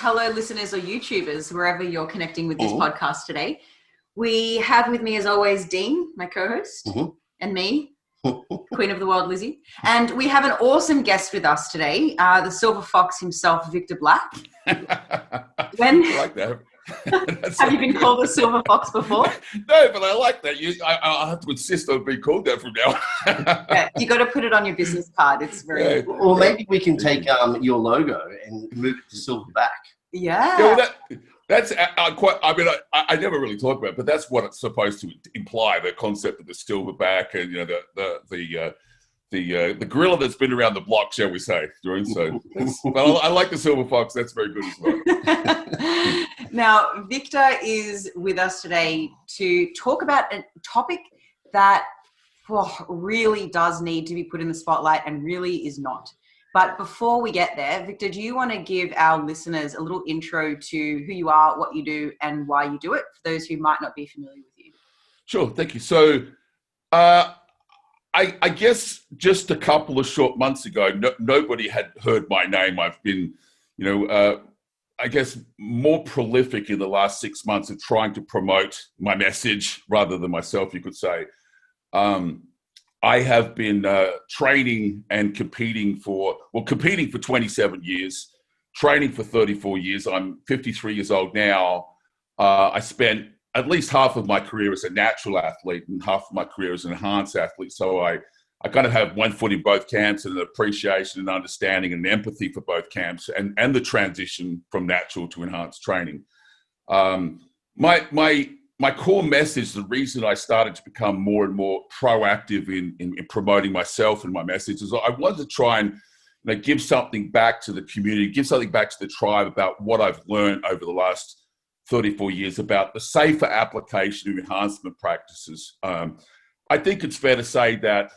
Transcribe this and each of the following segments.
hello listeners or YouTubers, wherever you're connecting with this podcast today. We have with me, as always, Dean, my co-host, and me, Queen of the World, Lizzie. And we have an awesome guest with us today, the Silver Fox himself, Victor Black. I like that. Have you been called a Silver Fox before? No, but I like that. I'll have to insist on being called that from now. Yeah, you got to put it on your business card. It's very. Yeah. Or maybe we can take your logo and move it to Silverback. Yeah. Well, that's quite. I mean, I never really talk about it, but that's what it's supposed to imply: the concept of the silverback, and the gorilla that's been around the block, shall we say? So, well, I like the Silver Fox. That's very good as well. Now, Victor is with us today to talk about a topic that really does need to be put in the spotlight and really is not. But before we get there, Victor, do you want to give our listeners a little intro to who you are, what you do, and why you do it, for those who might not be familiar with you? Sure, thank you. So, I guess just a couple of short months ago, nobody had heard my name. I've been, I guess, more prolific in the last 6 months of trying to promote my message rather than myself, you could say. I have been training and competing for 27 years, training for 34 years. I'm 53 years old now. I spent at least half of my career as a natural athlete and half of my career as an enhanced athlete. So I kind of have one foot in both camps, and an appreciation and understanding and empathy for both camps and the transition from natural to enhanced training. My core message, the reason I started to become more and more proactive in promoting myself and my message, is I wanted to try and give something back to the community, give something back to the tribe about what I've learned over the last 34 years about the safer application of enhancement practices. I think it's fair to say that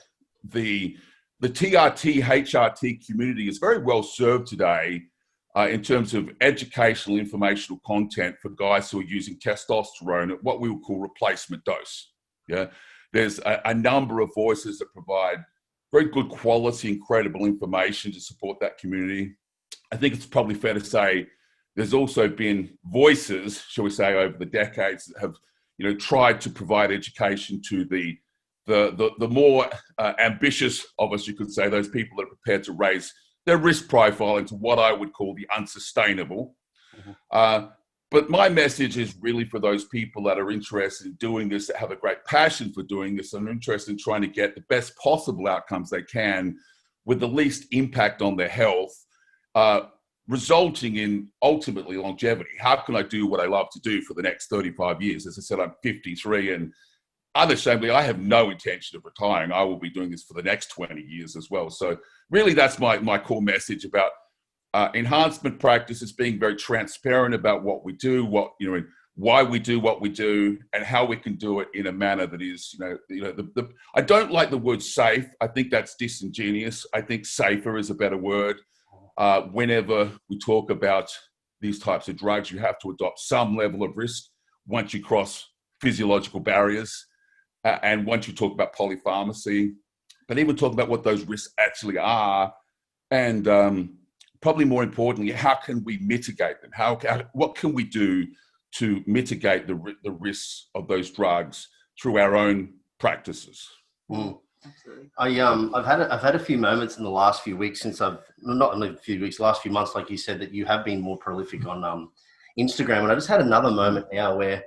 the TRT, HRT community is very well served today in terms of educational, informational content for guys who are using testosterone at what we would call replacement dose. Yeah, there's a number of voices that provide very good quality and credible information to support that community. I think it's probably fair to say there's also been voices, shall we say, over the decades that have, tried to provide education to the more ambitious of us, you could say, those people that are prepared to raise their risk profile into what I would call the unsustainable. But my message is really for those people that are interested in doing this, that have a great passion for doing this, and are interested in trying to get the best possible outcomes they can with the least impact on their health, resulting in ultimately longevity. How can I do what I love to do for the next 35 years? As I said, I'm 53, and unashamedly, I have no intention of retiring. I will be doing this for the next 20 years as well. So really, that's my core message about enhancement practices, being very transparent about what we do, and why we do what we do, and how we can do it in a manner that is, I don't like the word safe. I think that's disingenuous. I think safer is a better word. Whenever we talk about these types of drugs, you have to adopt some level of risk once you cross physiological barriers. And once you talk about polypharmacy, but even talk about what those risks actually are, and probably more importantly, how can we mitigate them? What can we do to mitigate the risks of those drugs through our own practices? Absolutely. I've had a few moments in the last few weeks last few months, like you said, that you have been more prolific on Instagram, and I just had another moment now where.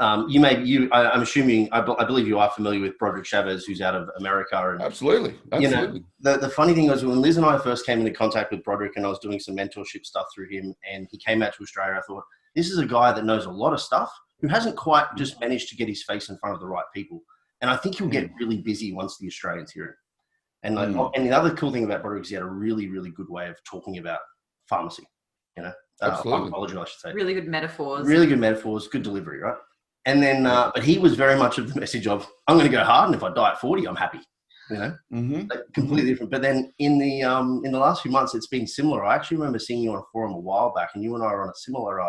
I'm assuming, I believe you are familiar with Broderick Chavez, who's out of America. And, Absolutely. The funny thing was when Liz and I first came into contact with Broderick, and I was doing some mentorship stuff through him, and he came out to Australia, I thought, this is a guy that knows a lot of stuff, who hasn't quite just managed to get his face in front of the right people. And I think he'll get really busy once the Australians hear it. And and the other cool thing about Broderick is he had a really, really good way of talking about pharmacy, pharmacology, I should say. Really good metaphors. Really good metaphors, good delivery, right? And then, but he was very much of the message of, I'm going to go hard, and if I die at 40, I'm happy. Completely different. But then in the last few months, it's been similar. I actually remember seeing you on a forum a while back, and you and I were on a similar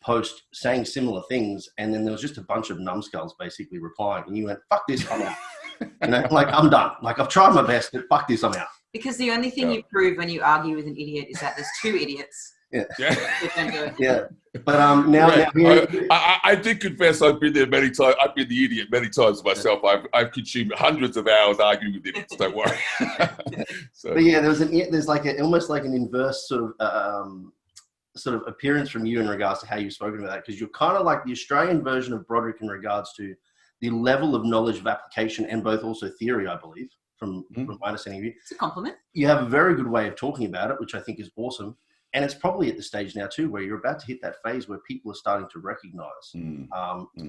post saying similar things, and then there was just a bunch of numbskulls basically replying, and you went, "Fuck this, I'm out." I'm done. I've tried my best, but fuck this, I'm out. Because the only thing you prove when you argue with an idiot is that there's two idiots. Yeah. Yeah. Yeah. But now I did confess I've been there many times. I've been the idiot many times myself. I've consumed hundreds of hours arguing with idiots. Don't worry. So. But yeah, there's like almost like an inverse sort of appearance from you in regards to how you've spoken about that, because you're kind of like the Australian version of Broderick in regards to the level of knowledge of application and both also theory, I believe, from my understanding of you. It's a compliment. You have a very good way of talking about it, which I think is awesome. And it's probably at the stage now too where you're about to hit that phase where people are starting to recognize,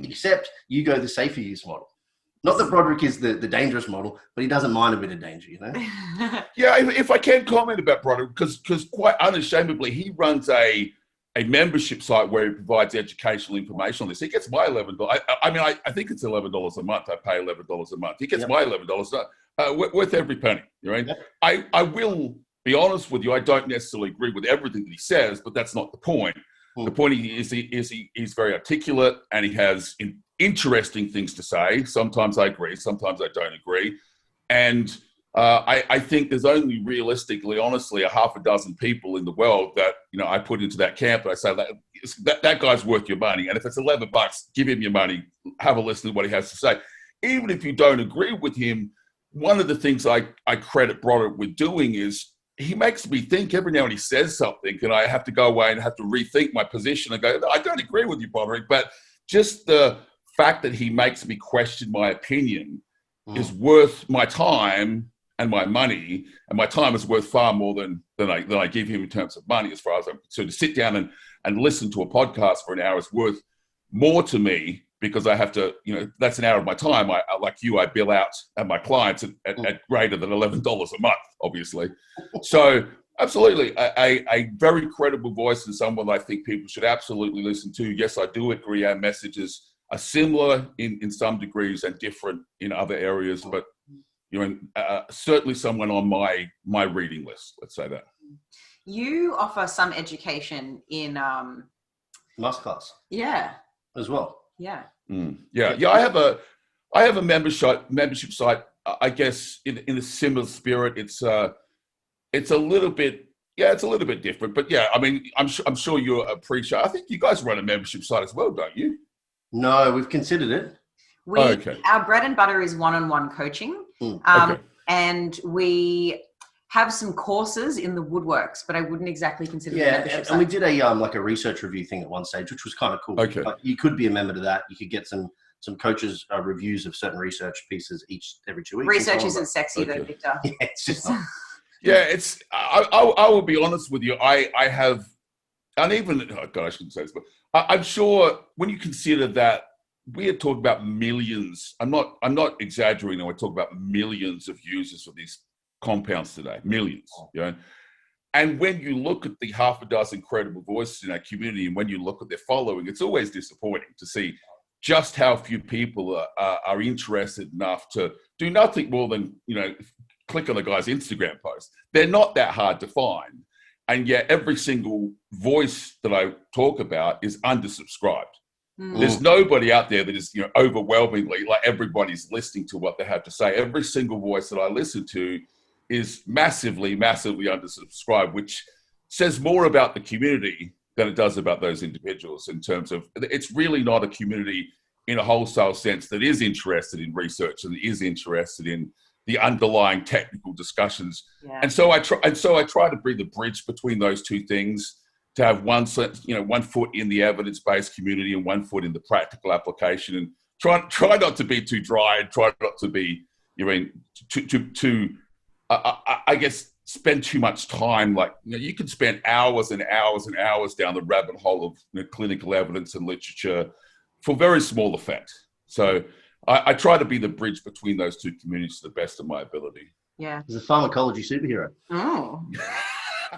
except you go the safer use model. Not that Broderick is the dangerous model, but he doesn't mind a bit of danger, you know? Yeah, if I can comment about Broderick, because quite unashamedly, he runs a membership site where he provides educational information on this. He gets my $11. I think it's $11 a month. I pay $11 a month. He gets my $11 worth every penny. You know? Yep. I will be honest with you. I don't necessarily agree with everything that he says, but that's not the point. The point is he's very articulate and he has interesting things to say. Sometimes I agree, sometimes I don't agree. And I think there's only realistically, honestly, a half a dozen people in the world that, I put into that camp and I say that guy's worth your money. And if it's $11, give him your money, have a listen to what he has to say. Even if you don't agree with him, one of the things I credit Broderick with doing is he makes me think every now and he says something and I have to go away and have to rethink my position and go, no, I don't agree with you, Broderick, but just the fact that he makes me question my opinion is worth my time and my money, and my time is worth far more than I give him in terms of money as far as I'm concerned. To sit down and listen to a podcast for an hour is worth more to me because I have to, that's an hour of my time. I like you, I bill out at my clients at greater than $11 a month, obviously. So absolutely, a very credible voice and someone I think people should absolutely listen to. Yes, I do agree our messages are similar in some degrees and different in other areas, but certainly someone on my reading list, let's say that. You offer some education in masterclass. Yeah. As well. Yeah. Yeah. I have a membership site. I guess in a similar spirit, it's a little bit different. But yeah, I'm sure you appreciate. I think you guys run a membership site as well, don't you? No, we've considered it. Our bread and butter is one-on-one coaching. And we have some courses in the woodworks, but I wouldn't exactly consider the membership site. And we did a research review thing at one stage, which was kind of cool. Okay. Like, you could be a member to that. You could get some coaches' reviews of certain research pieces every 2 weeks. Research isn't sexy though, Victor. Yeah, it's just not. Yeah, it's. I will be honest with you. I have, and even I shouldn't say this, but I'm sure when you consider that we are talking about millions. I'm not exaggerating. We're talking about millions of users of these compounds today, millions. And when you look at the half a dozen credible voices in our community, and when you look at their following, it's always disappointing to see just how few people are interested enough to do nothing more than click on the guy's Instagram post. They're not that hard to find, and yet every single voice that I talk about is undersubscribed. There's nobody out there that is, overwhelmingly, like, everybody's listening to what they have to say. Every single voice that I listen to is massively, massively undersubscribed, which says more about the community than it does about those individuals in terms of, it's really not a community in a wholesale sense that is interested in research and is interested in the underlying technical discussions. Yeah. And so I try to bring the bridge between those two things, to have one foot in the evidence-based community and one foot in the practical application, and try not to be too dry and try not to be, I guess, spend too much time. Like, you can spend hours and hours and hours down the rabbit hole of clinical evidence and literature for very small effect. So I try to be the bridge between those two communities to the best of my ability. Yeah. He's a pharmacology superhero. Oh.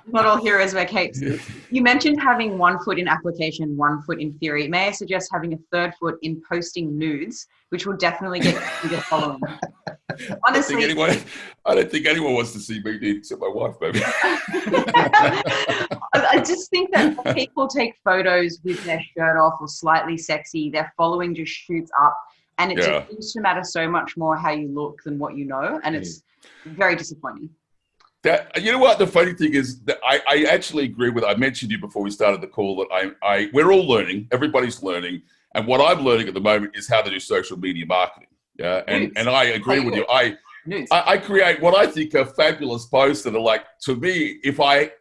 Not all heroes wear capes. You mentioned having 1 foot in application, 1 foot in theory. May I suggest having a third foot in posting nudes, which will definitely get you following. Honestly, I don't think anyone wants to see me nude except my wife, maybe. I just think that when people take photos with their shirt off or slightly sexy, their following just shoots up, and it just seems to matter so much more how you look than what you know, and it's very disappointing. That, you know what, the funny thing is that I actually agree with, I mentioned to you before we started the call that we're all learning, everybody's learning, and what I'm learning at the moment is how to do social media marketing. Yeah, and I agree with you. I create what I think are fabulous posts that are like, to me, if I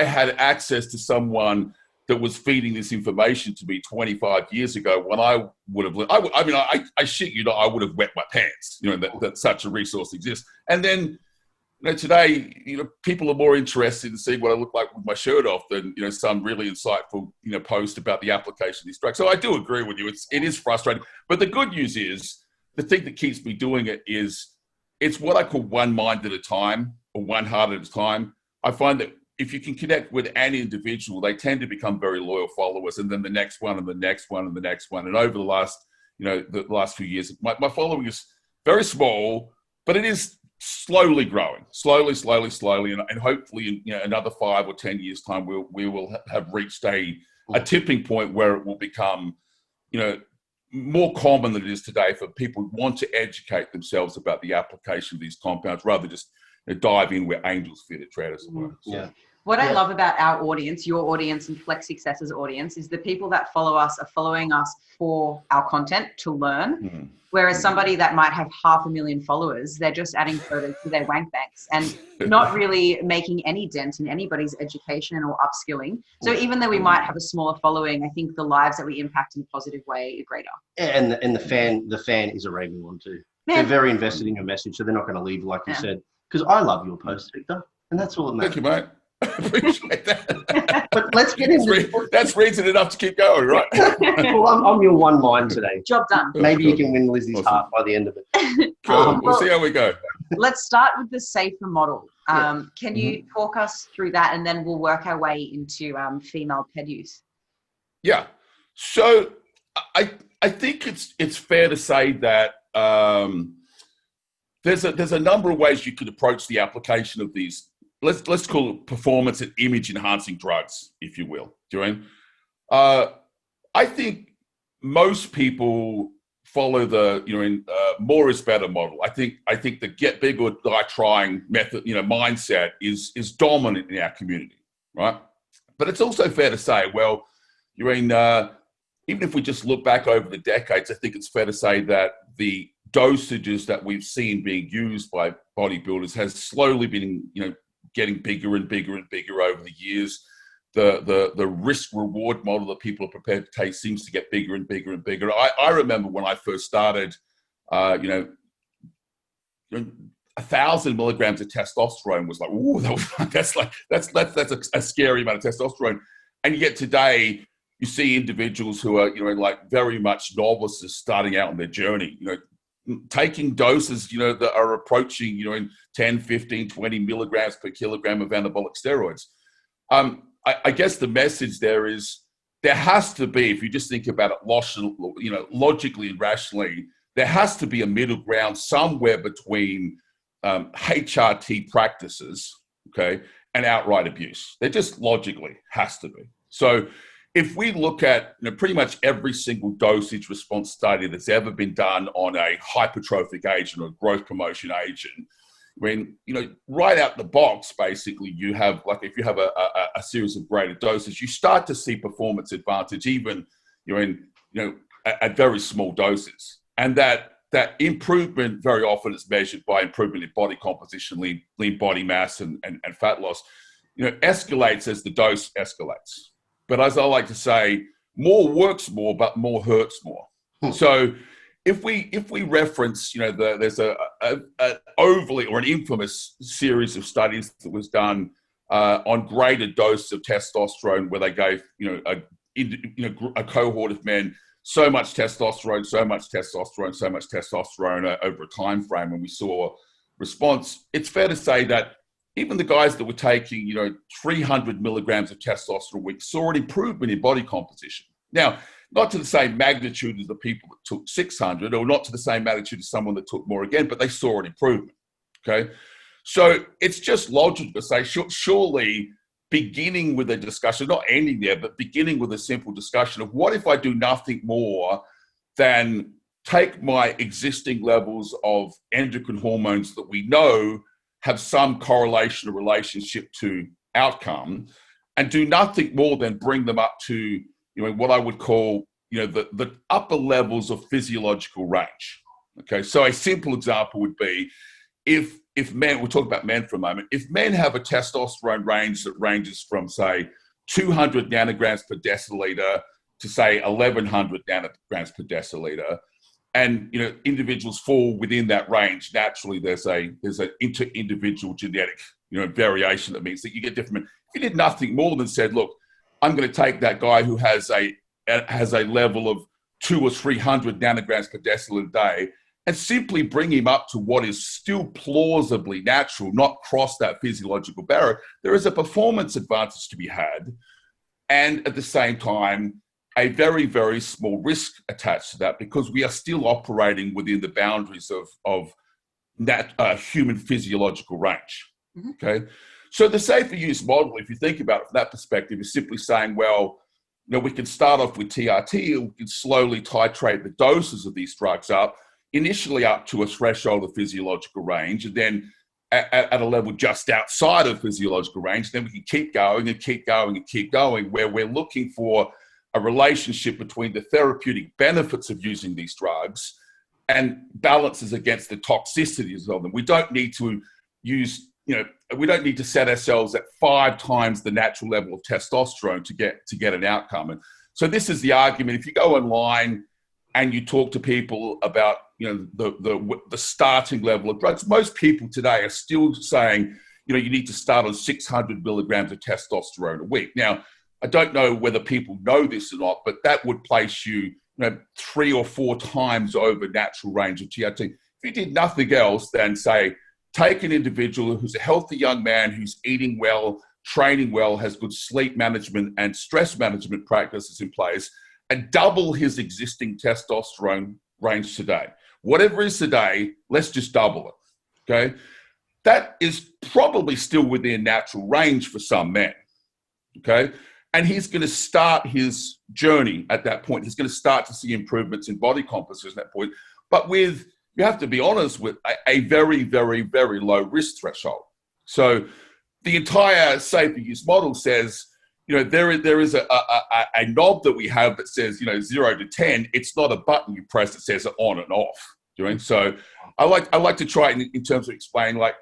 had access to someone that was feeding this information to me 25 years ago, when I would have, I shit you not, I would have wet my pants, you know, that such a resource exists. And then, you know, today, you know, people are more interested in seeing what I look like with my shirt off than, you know, some really insightful, you know, post about the application of these drugs. So I do agree with you. It is frustrating. But the good news is, the thing that keeps me doing it is, it's what I call one mind at a time, or one heart at a time. I find that if you can connect with an individual, they tend to become very loyal followers, and then the next one, and the next one, and the next one. And over the last, you know, the last few years, my following is very small, but it is slowly growing, slowly, and hopefully in, you know, another 5 or 10 years time, we will have reached a tipping point where it will become, you know, more common than it is today for people who want to educate themselves about the application of these compounds, rather than just, you know, dive in where angels fear to tread, as it were. Yeah. What I love about our audience, your audience and Flex Success's audience, is the people that follow us are following us for our content to learn. Whereas somebody that might have 500,000 followers, they're just adding photos to their wank banks and not really making any dent in anybody's education or upskilling. So even though we might have a smaller following, I think the lives that we impact in a positive way are greater. And the fan is a raving one too. Yeah. They're very invested in your message, so they're not going to leave, like you said. Because I love your post, Victor, and that's all that matters. Thank you, mate. I appreciate that. But let's get into that's reason enough to keep going, right? Well, I'm your one mind today. Job done. Maybe you can win Lizzie's heart by the end of it. Cool. We'll see how we go. Let's start with the safer model. Can you talk us through that, and then we'll work our way into female ped use? Yeah. So I think it's fair to say that there's a number of ways you could approach the application of these. Let's call it performance and image enhancing drugs, if you will. Do you know? I think most people follow the more is better model. I think the get big or die trying method, mindset is dominant in our community, right? But it's also fair to say, well, even if we just look back over the decades, I think it's fair to say that the dosages that we've seen being used by bodybuilders has slowly been, getting bigger and bigger and bigger over the years. The risk reward model that people are prepared to take seems to get bigger and bigger and bigger. I remember when I first started, 1,000 milligrams of testosterone was like, ooh, that's a scary amount of testosterone. And yet today you see individuals who are, like very much novices starting out on their journey, taking doses, that are approaching, in 10, 15, 20 milligrams per kilogram of anabolic steroids. I guess the message there is there has to be, if you just think about it logically and rationally, there has to be a middle ground somewhere between HRT practices, okay, and outright abuse. There just logically has to be. So if we look at pretty much every single dosage response study that's ever been done on a hypertrophic agent or growth promotion agent, when, right out the box, basically, you have, like, if you have a series of greater doses, you start to see performance advantage, even at very small doses. And that improvement very often is measured by improvement in body composition, lean body mass, and fat loss, escalates as the dose escalates. But as I like to say, more works more, but more hurts more. So if we reference, there's an overly or an infamous series of studies that was done on greater doses of testosterone, where they gave a cohort of men so much testosterone over a time frame, and we saw response. It's fair to say that even the guys that were taking, 300 milligrams of testosterone a week saw an improvement in body composition. Now, not to the same magnitude as the people that took 600, or not to the same magnitude as someone that took more again, but they saw an improvement, okay? So it's just logical to say, surely beginning with a discussion, not ending there, but beginning with a simple discussion of what if I do nothing more than take my existing levels of endocrine hormones that we know have some correlation or relationship to outcome, and do nothing more than bring them up to, what I would call, the upper levels of physiological range. Okay, so a simple example would be if men, we'll talk about men for a moment, if men have a testosterone range that ranges from, say, 200 nanograms per deciliter to, say, 1100 nanograms per deciliter, and individuals fall within that range, naturally there's an inter-individual genetic variation. That means that you get different. If you did nothing more than said, look, I'm going to take that guy who has a level of 200 or 300 nanograms per deciliter a day and simply bring him up to what is still plausibly natural, not cross that physiological barrier, there is a performance advantage to be had, and at the same time a very, very small risk attached to that, because we are still operating within the boundaries of that human physiological range. Mm-hmm. Okay, so the safer use model, if you think about it from that perspective, is simply saying, well, we can start off with TRT, we can slowly titrate the doses of these drugs up, initially up to a threshold of physiological range, and then at a level just outside of physiological range, then we can keep going and keep going and keep going, where we're looking for a relationship between the therapeutic benefits of using these drugs and balances against the toxicities of them. We don't need to use, we don't need to set ourselves at 5 times the natural level of testosterone to get an outcome. And so this is the argument. If you go online and you talk to people about, the starting level of drugs, most people today are still saying, you need to start on 600 milligrams of testosterone a week. Now, I don't know whether people know this or not, but that would place you, 3 or 4 times over natural range of TRT. If you did nothing else than, say, take an individual who's a healthy young man who's eating well, training well, has good sleep management and stress management practices in place, and double his existing testosterone range today. Whatever is today, let's just double it, okay? That is probably still within natural range for some men, okay? And he's going to start his journey at that point. He's going to start to see improvements in body composition at that point, but with, you have to be honest, with a very, very, very low risk threshold. So the entire safer use model says, there is a knob that we have that says, 0 to 10. It's not a button you press that says on and off. So I like to try in terms of explaining, like,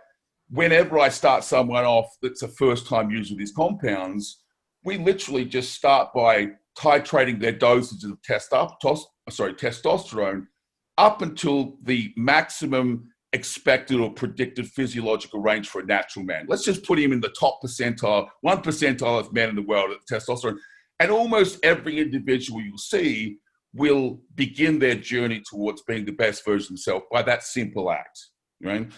whenever I start someone off that's a first time user of these compounds, we literally just start by titrating their dosages of testosterone up until the maximum expected or predicted physiological range for a natural man. Let's just put him in the top percentile, 1 percentile of men in the world at testosterone. And almost every individual you'll see will begin their journey towards being the best version of themselves by that simple act, right?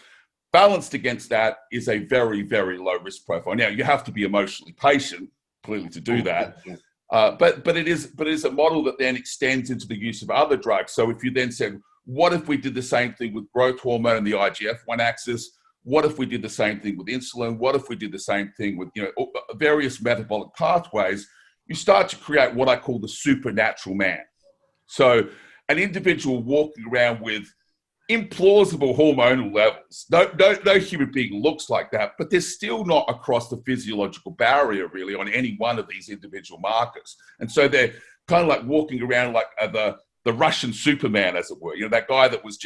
Balanced against that is a very, very low risk profile. Now, you have to be emotionally patient, clearly, to do that. But it is a model that then extends into the use of other drugs. So if you then said, what if we did the same thing with growth hormone and the IGF-1 axis? What if we did the same thing with insulin? What if we did the same thing with various metabolic pathways? You start to create what I call the supernatural man. So an individual walking around with implausible hormonal levels. No human being looks like that, but they're still not across the physiological barrier really on any one of these individual markers. And so they're kind of like walking around like the Russian Superman, as it were, that guy that was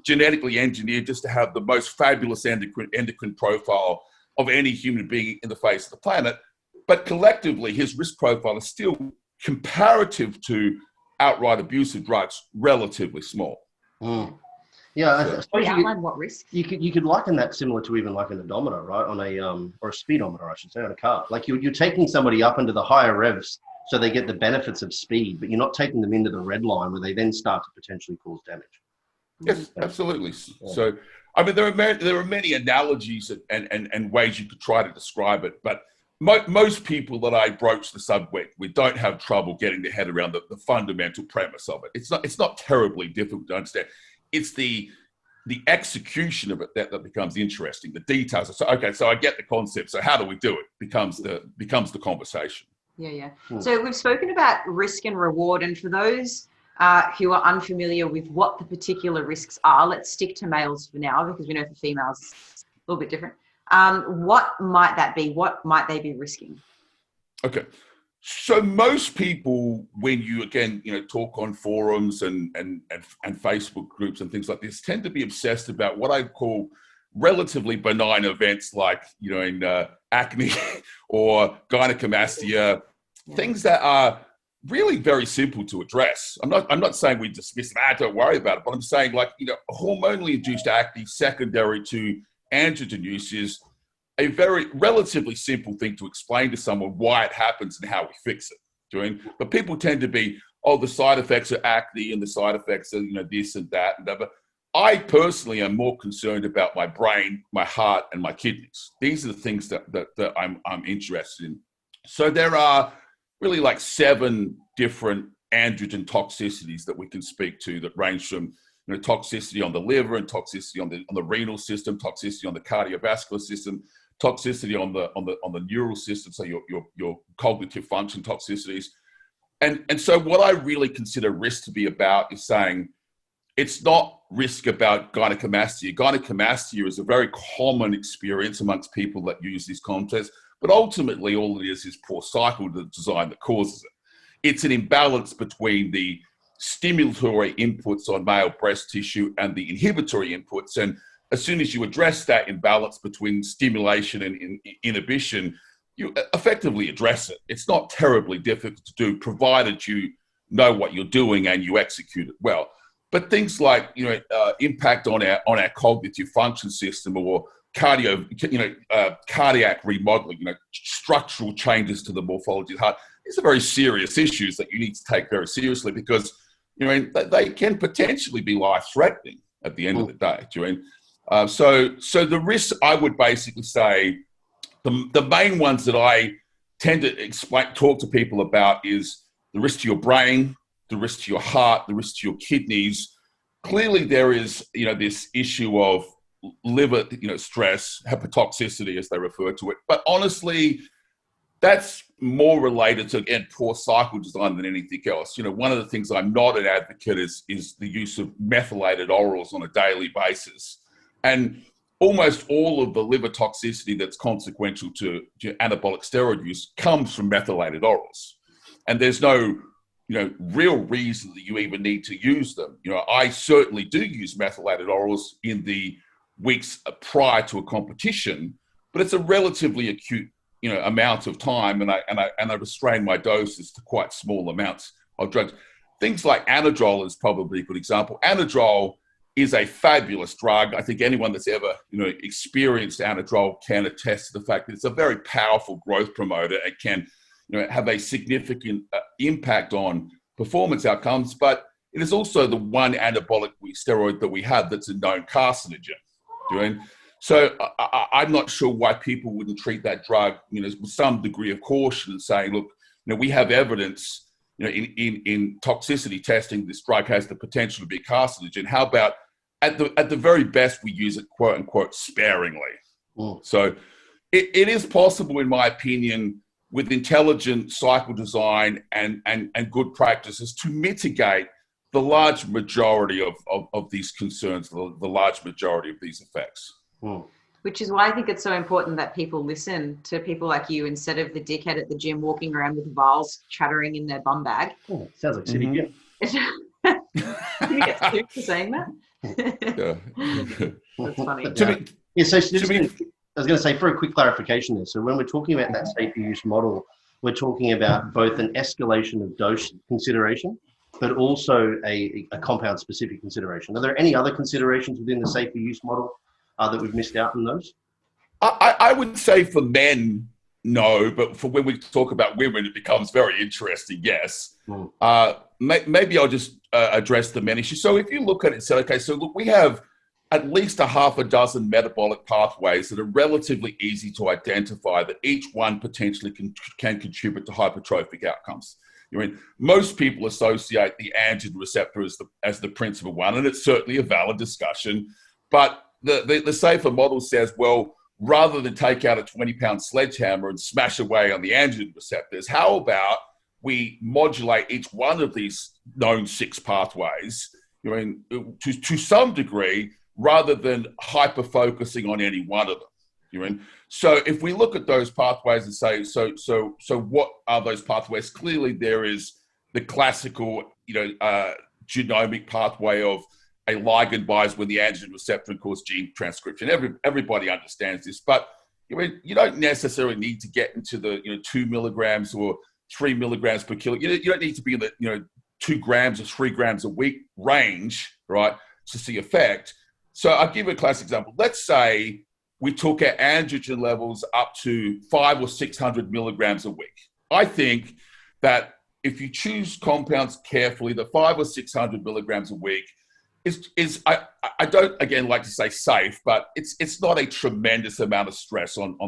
genetically engineered just to have the most fabulous endocrine profile of any human being in the face of the planet. But collectively, his risk profile is still, comparative to outright abuse of drugs, relatively small. Mm. Yeah, so, outline what risk? You could liken that similar to even like an odometer, right? On a or a speedometer, I should say, on a car. Like you're taking somebody up into the higher revs so they get the benefits of speed, but you're not taking them into the red line where they then start to potentially cause damage. Yes, absolutely. Yeah. So, I mean, there are many analogies and ways you could try to describe it, but most people that I broach the subject with don't have trouble getting their head around the fundamental premise of it. It's not terribly difficult to understand. It's the execution of it that becomes interesting. The details. So okay, so I get the concept. So how do we do it? Becomes the conversation. Yeah. So we've spoken about risk and reward, and for those who are unfamiliar with what the particular risks are, let's stick to males for now, because we know for females little bit different. What might that be? What might they be risking? Okay. So most people, when you, again, talk on forums and Facebook groups and things like this, tend to be obsessed about what I call relatively benign events like, in acne or gynecomastia, things that are really very simple to address. I'm not saying we dismiss that, don't worry about it, but I'm saying hormonally induced acne secondary to androgen use is a very relatively simple thing to explain to someone why it happens and how we fix it. But people tend to be, the side effects are acne and the side effects are, this and that and that. I personally am more concerned about my brain, my heart, and my kidneys. These are the things that I'm interested in. So there are really 7 different androgen toxicities that we can speak to that range from toxicity on the liver and toxicity on the renal system, toxicity on the cardiovascular system, toxicity on the neural system, so your cognitive function toxicities. And so what I really consider risk to be about is saying it's not risk about gynecomastia. Gynecomastia is a very common experience amongst people that use these concepts, but ultimately all it is poor cycle design that causes it. It's an imbalance between the stimulatory inputs on male breast tissue and the inhibitory inputs. And as soon as you address that imbalance between stimulation and inhibition, you effectively address it. It's not terribly difficult to do, provided you know what you're doing and you execute it well. But things like impact on our cognitive function system or cardiac remodeling, structural changes to the morphology of the heart. These are very serious issues that you need to take very seriously because they can potentially be life-threatening at the end of the day. So the risks, I would basically say, the main ones that I tend to talk to people about is the risk to your brain, the risk to your heart, the risk to your kidneys. Clearly, there is this issue of liver stress, hepatotoxicity as they refer to it. But honestly, that's more related to, again, poor cycle design than anything else. One of the things I'm not an advocate is the use of methylated orals on a daily basis. And almost all of the liver toxicity that's consequential to anabolic steroid use comes from methylated orals. And there's no real reason that you even need to use them. I certainly do use methylated orals in the weeks prior to a competition, but it's a relatively acute amount of time, and I restrain my doses to quite small amounts of drugs. Things like Anadrol is probably a good example. Anadrol is a fabulous drug. I think anyone that's ever experienced Anadrol can attest to the fact that it's a very powerful growth promoter. It can have a significant impact on performance outcomes, but it is also the one anabolic steroid that we have that's a known carcinogen. So I'm not sure why people wouldn't treat that drug, with some degree of caution and saying, look, we have evidence, in toxicity testing, this drug has the potential to be carcinogen. How about at the very best, we use it, quote unquote, sparingly. So it is possible, in my opinion, with intelligent cycle design and good practices to mitigate the large majority of these concerns, the large majority of these effects. Which is why I think it's so important that people listen to people like you instead of the dickhead at the gym walking around with vials chattering in their bum bag. Sounds like City Gym. Can you get sued for saying that? That's funny. I was going to say, for a quick clarification there, so when we're talking about that safer use model, we're talking about both an escalation of dose consideration, but also a compound-specific consideration. Are there any other considerations within the safer use model that we've missed out on those? I would say for men, no, but for when we talk about women, it becomes very interesting, yes. Maybe I'll just address the men issue. So if you look at it and say, okay, so look, we have at least a half a dozen metabolic pathways that are relatively easy to identify, that each one potentially can contribute to hypertrophic outcomes. Most people associate the androgen receptor as the principal one, and it's certainly a valid discussion. But the safer model says, well, rather than take out a 20-pound sledgehammer and smash away on the androgen receptors, how about we modulate each one of these known 6 pathways, to some degree, rather than hyper-focusing on any one of them. You know? So if we look at those pathways and say, so what are those pathways? Clearly there is the classical, genomic pathway of a ligand binds with the androgen receptor and causes gene transcription. Everybody understands this, but you don't necessarily need to get into the 2 milligrams or 3 milligrams per kilo. You don't need to be in the 2 grams or 3 grams a week range, right, to see effect. So I'll give you a classic example. Let's say we took our androgen levels up to 500 or 600 milligrams a week. I think that if you choose compounds carefully, the 500 or 600 milligrams a week is I don't again like to say safe, but it's not a tremendous amount of stress on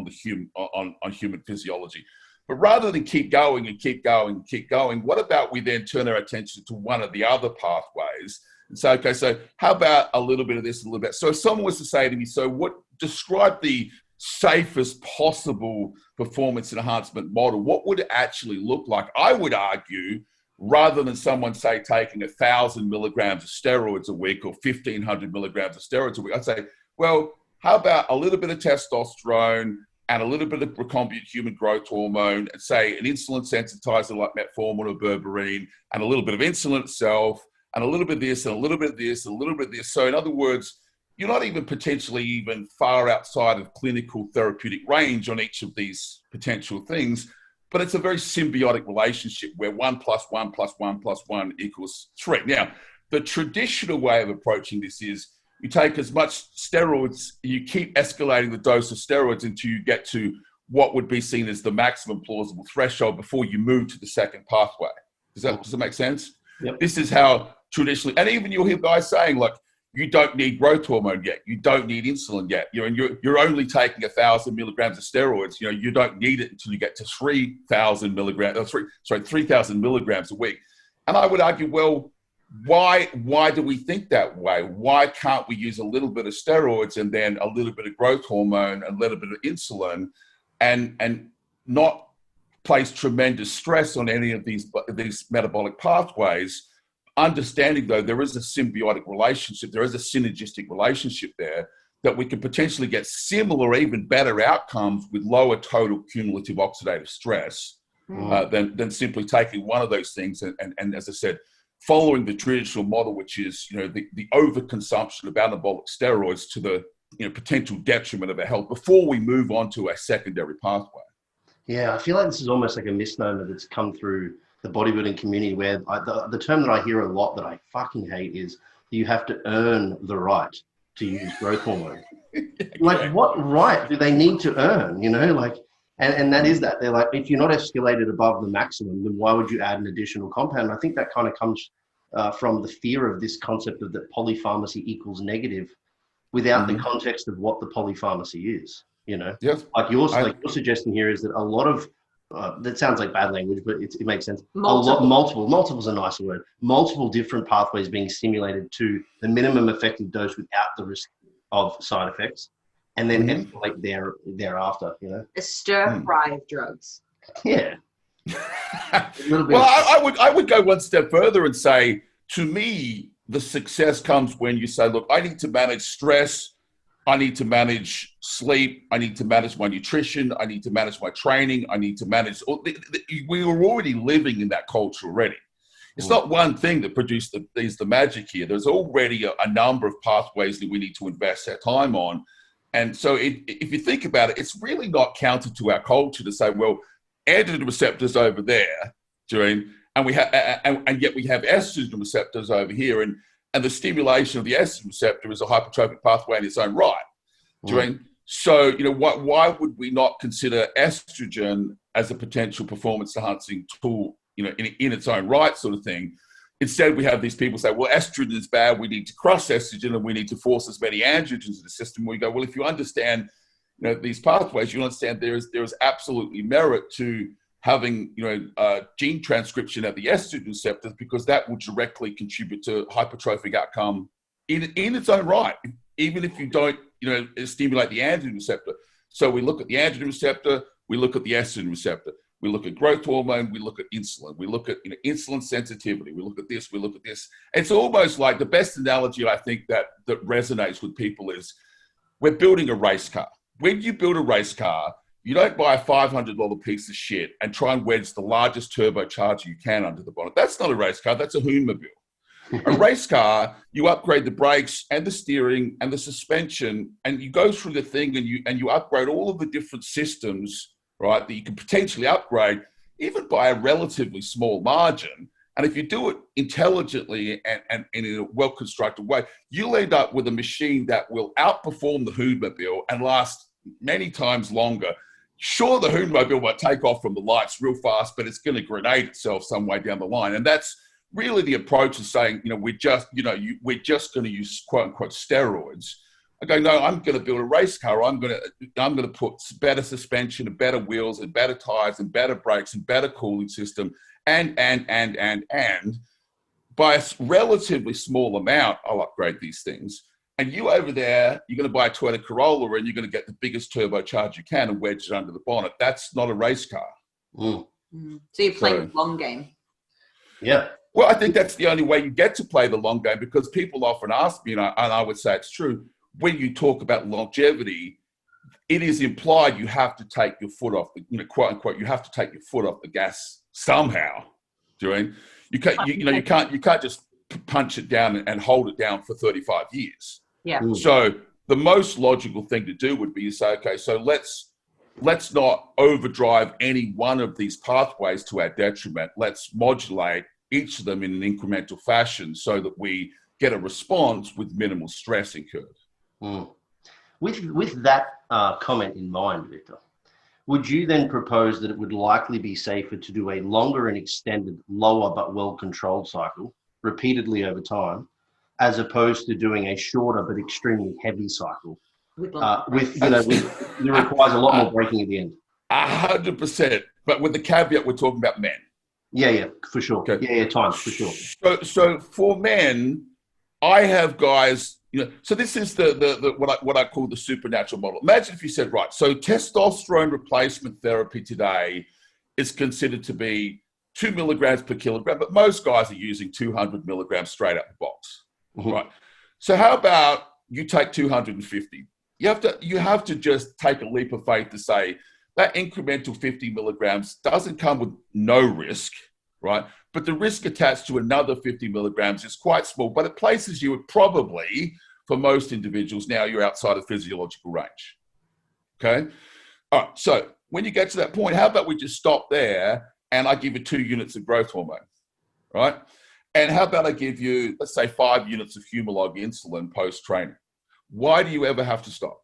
human physiology. But rather than keep going and keep going and keep going, what about we then turn our attention to one of the other pathways and say, okay, so how about a little bit of this, a little bit? So if someone was to say to me, so describe the safest possible performance enhancement model, what would it actually look like? I would argue, rather than someone, say, taking 1,000 milligrams of steroids a week or 1,500 milligrams of steroids a week, I'd say, well, how about a little bit of testosterone and a little bit of recombinant human growth hormone, and say an insulin sensitizer like metformin or berberine, and a little bit of insulin itself, and a little bit of this, and a little bit of this, and a little bit of this. So in other words, you're not even potentially even far outside of clinical therapeutic range on each of these potential things, but it's a very symbiotic relationship where 1 + 1 + 1 + 1 = 3. Now, the traditional way of approaching this is you take as much steroids, you keep escalating the dose of steroids until you get to what would be seen as the maximum plausible threshold before you move to the second pathway. Does that make sense? Yep. This is how traditionally, and even you'll hear guys saying, like, you don't need growth hormone yet. You don't need insulin yet. You're only taking 1,000 milligrams of steroids. You don't need it until you get to 3,000 milligrams. 3,000 milligrams a week. And I would argue, well, why do we think that way? Why can't we use a little bit of steroids and then a little bit of growth hormone and a little bit of insulin, and not place tremendous stress on any of these metabolic pathways? Understanding, though, there is a symbiotic relationship, there is a synergistic relationship there, that we can potentially get similar, even better outcomes with lower total cumulative oxidative stress than simply taking one of those things and as I said, following the traditional model, which is the overconsumption of anabolic steroids to the potential detriment of our health before we move on to a secondary pathway. Yeah, I feel like this is almost like a misnomer that's come through the bodybuilding community, where the term that I hear a lot that I fucking hate is you have to earn the right to use growth hormone. Like, what right do they need to earn? And that is that they're like, if you're not escalated above the maximum, then why would you add an additional compound? And I think that kind of comes from the fear of this concept of that polypharmacy equals negative, without the context of what the polypharmacy is. Yes. Like you're suggesting here is that a lot of that sounds like bad language, but it makes sense. Multiple is a nicer word. Multiple different pathways being stimulated to the minimum effective dose without the risk of side effects, and then escalate thereafter. A stir fry of drugs. Yeah. Well, I would go one step further and say, to me, the success comes when you say, look, I need to manage stress. I need to manage sleep. I need to manage my nutrition. I need to manage my training. I need to manage. We were already living in that culture already. It's not one thing that produced the magic here. There's already a number of pathways that we need to invest our time on. And so if you think about it, it's really not counter to our culture to say, well, androgen receptors over there, and yet we have estrogen receptors over here. And the stimulation of the estrogen receptor is a hypertrophic pathway in its own right. So, why would we not consider estrogen as a potential performance enhancing tool, in its own right, sort of thing? Instead, we have these people say, well, estrogen is bad. We need to crush estrogen and we need to force as many androgens into the system. We go, well, if you understand, these pathways, you understand there is absolutely merit to having, gene transcription at the estrogen receptors, because that will directly contribute to hypertrophic outcome in its own right, even if you don't, stimulate the androgen receptor. So we look at the androgen receptor, we look at the estrogen receptor. we look at growth hormone, we look at insulin, we look at insulin sensitivity, we look at this, we look at this. It's almost like the best analogy I think that resonates with people is we're building a race car. When you build a race car, you don't buy a $500 piece of shit and try and wedge the largest turbocharger you can under the bonnet. That's not a race car, that's a Hoonmobile. A race car, you upgrade the brakes and the steering and the suspension, and you go through the thing and you upgrade all of the different systems, right, that you can potentially upgrade, even by a relatively small margin. And if you do it intelligently and in a well-constructed way, you'll end up with a machine that will outperform the Hoonmobile and last many times longer. Sure, the Hoonmobile might take off from the lights real fast, but it's going to grenade itself some way down the line. And that's really the approach of saying, we're just going to use quote unquote steroids. I go, no, I'm going to build a race car. I'm going to put better suspension and better wheels and better tires and better brakes and better cooling system and by a relatively small amount, I'll upgrade these things. And you over there, you're going to buy a Toyota Corolla and you're going to get the biggest turbocharger you can and wedge it under the bonnet. That's not a race car. So you're playing the long game. Yeah. Well, I think that's the only way you get to play the long game, because people often ask me, and I would say it's true, when you talk about longevity, it is implied you have to take your foot off the, quote unquote, you have to take your foot off the gas somehow. You can't just punch it down and hold it down for 35 years. Yeah. So the most logical thing to do would be to say, okay, so let's not overdrive any one of these pathways to our detriment. Let's modulate each of them in an incremental fashion so that we get a response with minimal stress incurred. With that comment in mind, Victor, would you then propose that it would likely be safer to do a longer and extended, lower but well-controlled cycle repeatedly over time, as opposed to doing a shorter but extremely heavy cycle, that requires a lot more braking at the end? 100%, but with the caveat we're talking about men. Yeah, for sure. Okay. Yeah, time, for sure. So for men, I have guys, so this is the what I call the supernatural model. Imagine if you said, right, so testosterone replacement therapy today is considered to be 2 milligrams per kilogram, but most guys are using 200 milligrams straight out the box, right? So how about you take 250? You have to just take a leap of faith to say that incremental 50 milligrams doesn't come with no risk, right? But the risk attached to another 50 milligrams is quite small, but it places you at probably, for most individuals, now you're outside of physiological range, okay? All right, so when you get to that point, how about we just stop there and I give you 2 units of growth hormone, right? And how about I give you, let's say, 5 units of Humalog insulin post-training? Why do you ever have to stop?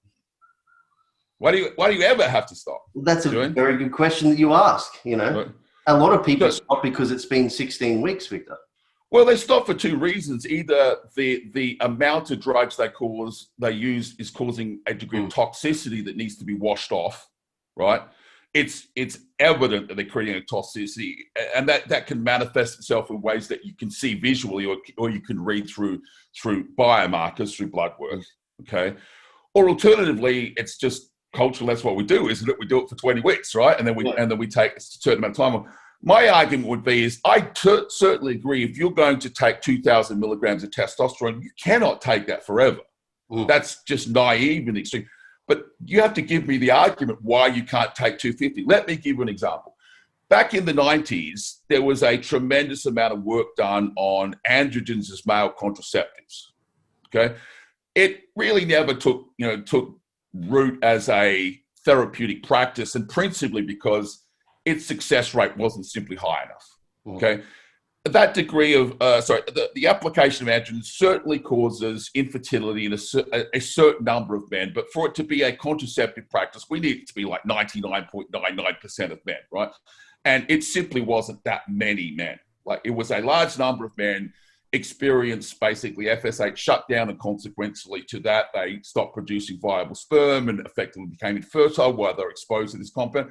Why do you ever have to stop? Well, that's a very good question that you ask, Right. A lot of people stop because it's been 16 weeks, Victor. Well, they stop for 2 reasons. Either the amount of drugs they use is causing a degree of toxicity that needs to be washed off, right? It's evident that they're creating a toxicity, and that can manifest itself in ways that you can see visually or you can read through biomarkers, through blood work, okay? Or alternatively, it's just cultural. That's what we do, isn't it? We do it for 20 weeks, right? And then we take a certain amount of time. My argument would be I certainly agree. If you're going to take 2,000 milligrams of testosterone, you cannot take that forever. That's just naive in the extreme. But you have to give me the argument why you can't take 250. Let me give you an example. Back in the 90s, there was a tremendous amount of work done on androgens as male contraceptives. Okay, it really never took root as a therapeutic practice, and principally because its success rate wasn't simply high enough. Okay, that degree of the application of androgens certainly causes infertility in a certain number of men, but for it to be a contraceptive practice, we need it to be like 99.99% of men, right? And it simply wasn't that many men. Like, it was a large number of men experienced basically FSH shutdown, and consequently to that, they stopped producing viable sperm and effectively became infertile while they're exposed to this compound.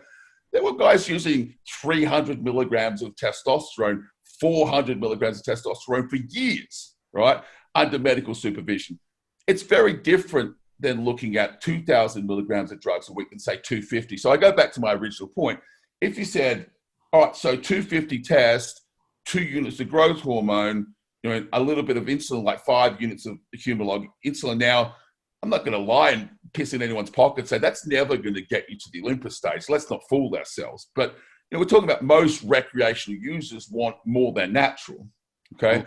There were guys using 300 milligrams of testosterone, 400 milligrams of testosterone for years, right, under medical supervision. It's very different than looking at 2,000 milligrams of drugs a week and say 250. So I go back to my original point. if you said, all right, so 250 test, 2 units of growth hormone, a little bit of insulin, like 5 units of human insulin. Now, I'm not going to lie and piss in anyone's pocket and say that's never going to get you to the Olympus stage. Let's not fool ourselves. But we're talking about most recreational users want more than natural. Okay,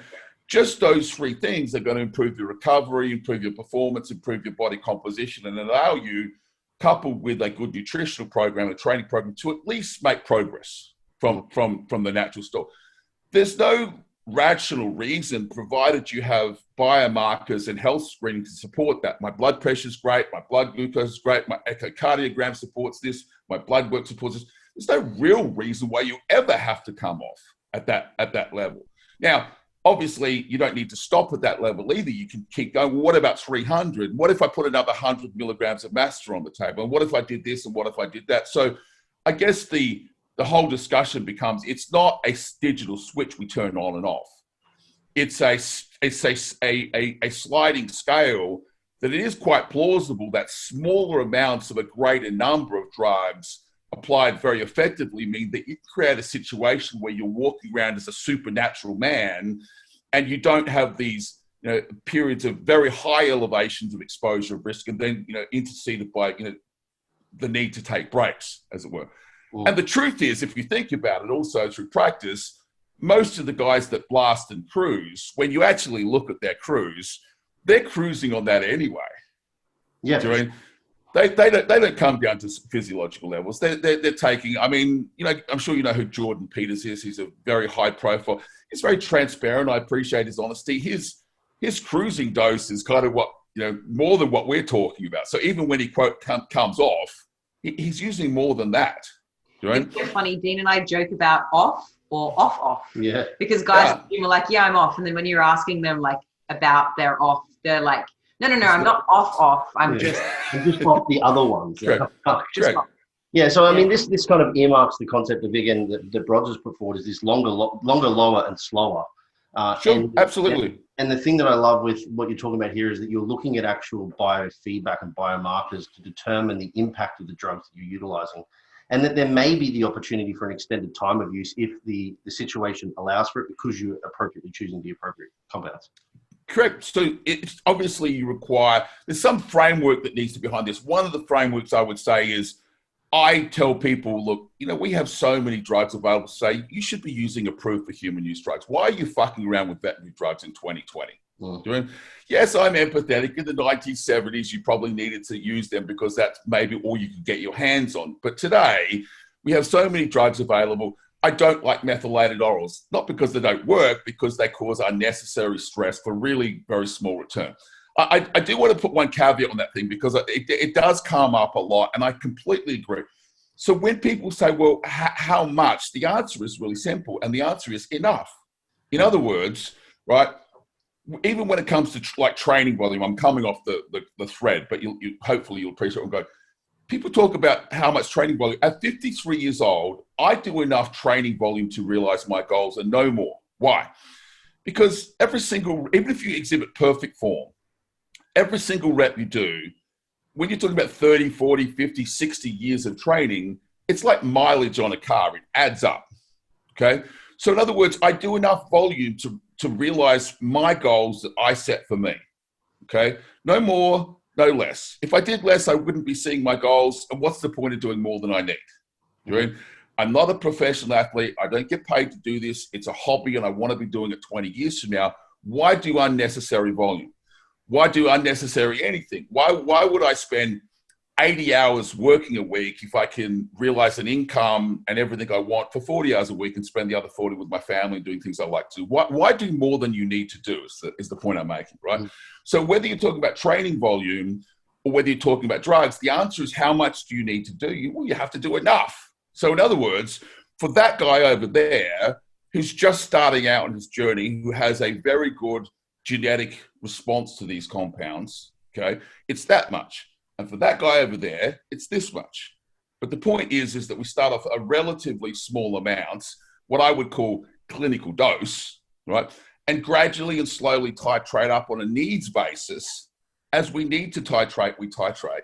just those 3 things are going to improve your recovery, improve your performance, improve your body composition, and allow you, coupled with a good nutritional program, a training program, to at least make progress from the natural store. There's no rational reason, provided you have biomarkers and health screening to support that. My blood pressure is great, my blood glucose is great, my echocardiogram supports this, my blood work supports this. There's no real reason why you ever have to come off at that level. Now, obviously, you don't need to stop at that level either. You can keep going. Well, what about 300? What if I put another 100 milligrams of Master on the table? And what if I did this? And what if I did that? So I guess the whole discussion becomes, it's not a digital switch we turn on and off. It's a sliding scale that it is quite plausible that smaller amounts of a greater number of drugs applied very effectively mean that you create a situation where you're walking around as a supernatural man and you don't have these periods of very high elevations of exposure risk and then interceded by the need to take breaks, as it were. And the truth is, if you think about it also through practice, most of the guys that blast and cruise, when you actually look at their cruise, they're cruising on that anyway. Yeah. Do you know what I mean? They don't come down to physiological levels. They're taking, I'm sure you know who Jordan Peters is. He's a very high profile. He's very transparent. I appreciate his honesty. His cruising dose is kind of what, more than what we're talking about. So even when he, quote, comes off, he's using more than that. It's so funny. Dean and I joke about off or off. Yeah. Because guys are like, yeah, I'm off. And then when you're asking them like about their off, they're like, no, I'm not off. I'm just off the other ones. Correct. Yeah. So I mean, this kind of earmarks the concept of again that Rogers put forward is this longer, lower, and slower. Sure, absolutely. And the thing that I love with what you're talking about here is that you're looking at actual biofeedback and biomarkers to determine the impact of the drugs that you're utilizing. And that there may be the opportunity for an extended time of use if the situation allows for it because you're appropriately choosing the appropriate compounds. Correct. So it's obviously there's some framework that needs to be behind this. One of the frameworks I would say is I tell people, look, we have so many drugs available to say you should be using approved for human use drugs. Why are you fucking around with veterinary drugs in 2020? Yes, I'm empathetic. In the 1970s, you probably needed to use them because that's maybe all you could get your hands on. But today, we have so many drugs available. I don't like methylated orals, not because they don't work, because they cause unnecessary stress for really very small return. I do want to put one caveat on that thing because it does come up a lot, and I completely agree. So when people say, well, how much? The answer is really simple, and the answer is enough. In other words, right, even when it comes to training volume, I'm coming off the thread, but hopefully you'll appreciate what I'm going. People talk about how much training volume. At 53 years old, I do enough training volume to realize my goals and no more. Why? Because even if you exhibit perfect form, every single rep you do, when you're talking about 30, 40, 50, 60 years of training, it's like mileage on a car. It adds up, okay? So in other words, I do enough volume to realize my goals that I set for me, okay? No more, no less. If I did less, I wouldn't be seeing my goals. And what's the point of doing more than I need? Right? I'm not a professional athlete. I don't get paid to do this. It's a hobby and I want to be doing it 20 years from now. Why do unnecessary volume? Why do unnecessary anything? Why would I spend 80 hours working a week if I can realize an income and everything I want for 40 hours a week and spend the other 40 with my family and doing things I like to do? Why do more than you need to do is the point I'm making, right? Mm-hmm. So whether you're talking about training volume or whether you're talking about drugs, the answer is how much do you need to do? You have to do enough. So in other words, for that guy over there who's just starting out on his journey, who has a very good genetic response to these compounds, okay, it's that much. And for that guy over there, it's this much. But the point is that we start off a relatively small amount, what I would call clinical dose, right? And gradually and slowly titrate up on a needs basis. As we need to titrate, we titrate.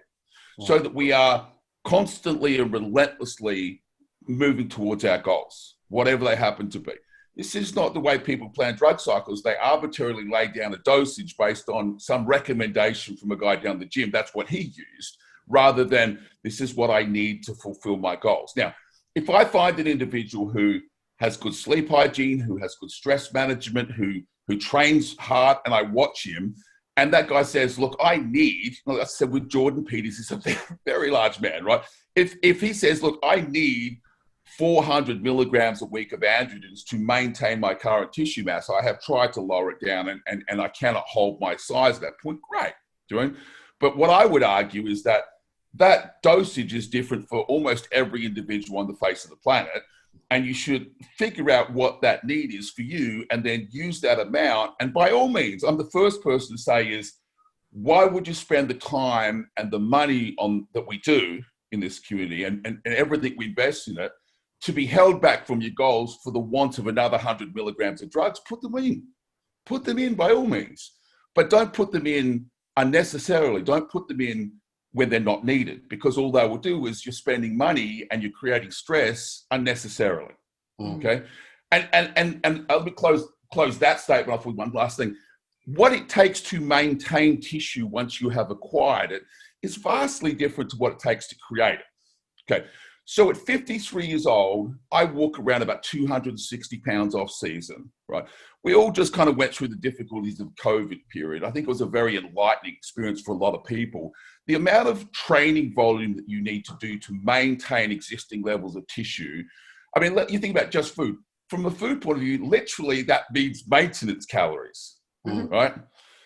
So that we are constantly and relentlessly moving towards our goals, whatever they happen to be. This is not the way people plan drug cycles. They arbitrarily lay down a dosage based on some recommendation from a guy down the gym. That's what he used, rather than this is what I need to fulfill my goals. Now, if I find an individual who has good sleep hygiene, who has good stress management, who trains hard, and I watch him, and that guy says, look, I need, like I said with Jordan Peters, he's a very large man, right? If he says, look, I need 400 milligrams a week of androgens to maintain my current tissue mass, I have tried to lower it down and I cannot hold my size at that point, great. Doing. But what I would argue is that that dosage is different for almost every individual on the face of the planet. And you should figure out what that need is for you and then use that amount. And by all means, I'm the first person to say is, why would you spend the time and the money on that we do in this community and everything we invest in it to be held back from your goals for the want of another 100 milligrams of drugs? Put them in by all means, but don't put them in unnecessarily. Don't put them in when they're not needed, because all they will do is you're spending money and you're creating stress unnecessarily. Okay. And let me close that statement off with one last thing. What it takes to maintain tissue once you have acquired it is vastly different to what it takes to create it. Okay. So at 53 years old, I walk around about 260 pounds off season, right? We all just kind of went through the difficulties of COVID period. I think it was a very enlightening experience for a lot of people. The amount of training volume that you need to do to maintain existing levels of tissue. I mean, you think about just food. From a food point of view, literally that means maintenance calories, right?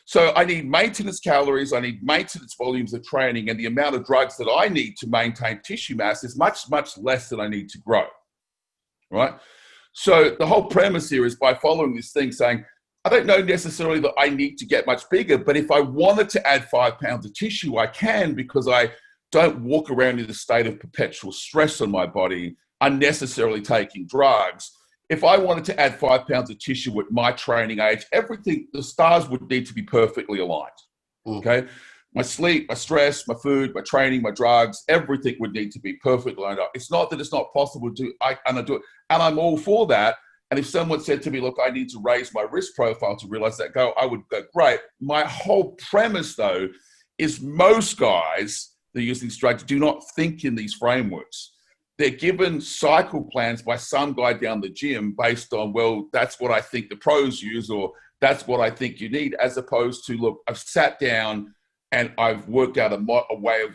So I need maintenance calories, I need maintenance volumes of training, and the amount of drugs that I need to maintain tissue mass is much, much less than I need to grow, right? So the whole premise here is by following this thing saying, I don't know necessarily that I need to get much bigger, but if I wanted to add 5 pounds of tissue, I can, because I don't walk around in a state of perpetual stress on my body, unnecessarily taking drugs. If I wanted to add 5 pounds of tissue at my training age, everything, the stars would need to be perfectly aligned. Okay. My sleep, my stress, my food, my training, my drugs, everything would need to be perfectly lined up. It's not that it's not possible to do, and I do it. And I'm all for that. And if someone said to me, look, I need to raise my risk profile to realize that goal, I would go, great. My whole premise though, is most guys that use these drugs do not think in these frameworks. They're given cycle plans by some guy down the gym based on, well, that's what I think the pros use, or that's what I think you need, as opposed to, look, I've sat down and I've worked out a way of,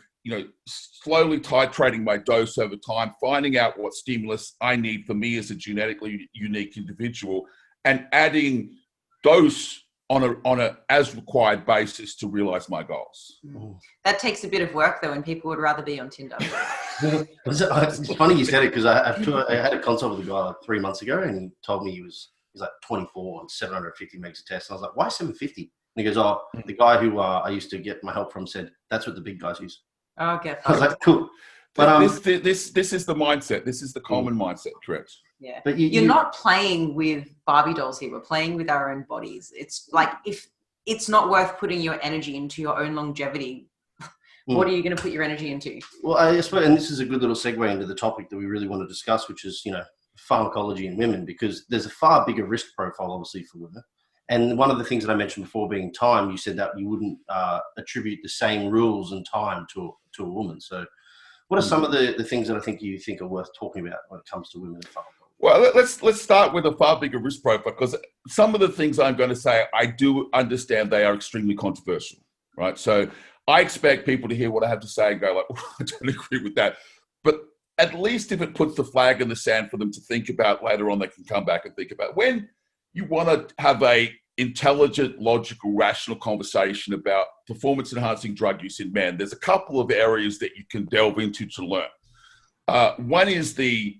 slowly titrating my dose over time, finding out what stimulus I need for me as a genetically unique individual, and adding dose on a as required basis to realize my goals. That takes a bit of work though, and people would rather be on Tinder. It's funny you said it, because I had a consult with a guy like 3 months ago, and he told me he's like 24 and 750 megs a test. And I was like, why 750? And he goes, oh, the guy who I used to get my help from said, that's what the big guys use. Oh, okay. I was like, cool. But this is the mindset. This is the common mindset, correct? Yeah. But you're not playing with Barbie dolls here. We're playing with our own bodies. It's like, if it's not worth putting your energy into your own longevity, what are you going to put your energy into? Well, I suppose, and this is a good little segue into the topic that we really want to discuss, which is, pharmacology in women, because there's a far bigger risk profile, obviously, for women. And one of the things that I mentioned before being time, you said that you wouldn't attribute the same rules and time to a woman. So what are some of the things that you think are worth talking about when it comes to women in pharmacology? Well, let's start with a far bigger risk profile, because some of the things I'm going to say, I do understand they are extremely controversial, right? So I expect people to hear what I have to say and go like, oh, I don't agree with that. But at least if it puts the flag in the sand for them to think about later on, they can come back and think about when you want to have a intelligent, logical, rational conversation about performance-enhancing drug use in men. There's a couple of areas that you can delve into to learn. One is the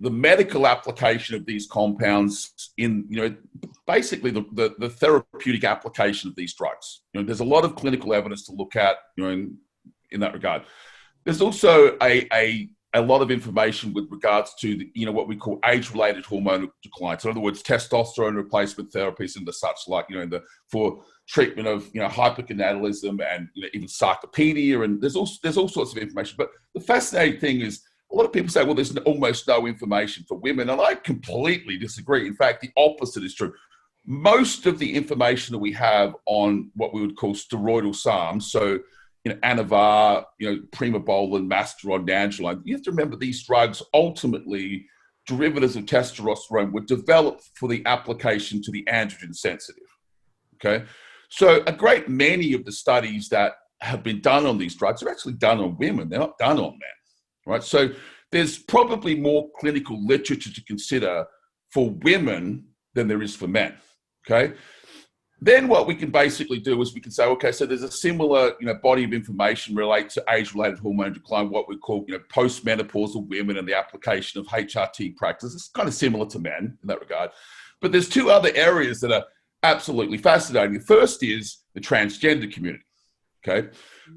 medical application of these compounds in, basically the therapeutic application of these drugs. There's a lot of clinical evidence to look at, in that regard. There's also a lot of information with regards to what we call age-related hormonal decline. So in other words, testosterone replacement therapies and the such like, for treatment of hypergonadism and even sarcopenia, and there's all sorts of information. But the fascinating thing is, a lot of people say, well, there's almost no information for women. And I completely disagree. In fact, the opposite is true. Most of the information that we have on what we would call steroidal SARMs, so Anavar, Primobolan, Masteron, Nandrolone, you have to remember these drugs ultimately, derivatives of testosterone, were developed for the application to the androgen sensitive. Okay, so a great many of the studies that have been done on these drugs are actually done on women. They're not done on men, right? So there's probably more clinical literature to consider for women than there is for men. Okay. Then what we can basically do is we can say, okay, so there's a similar, body of information related to age-related hormone decline, what we call, postmenopausal women and the application of HRT practice. It's kind of similar to men in that regard. But there's two other areas that are absolutely fascinating. The first is the transgender community. Okay.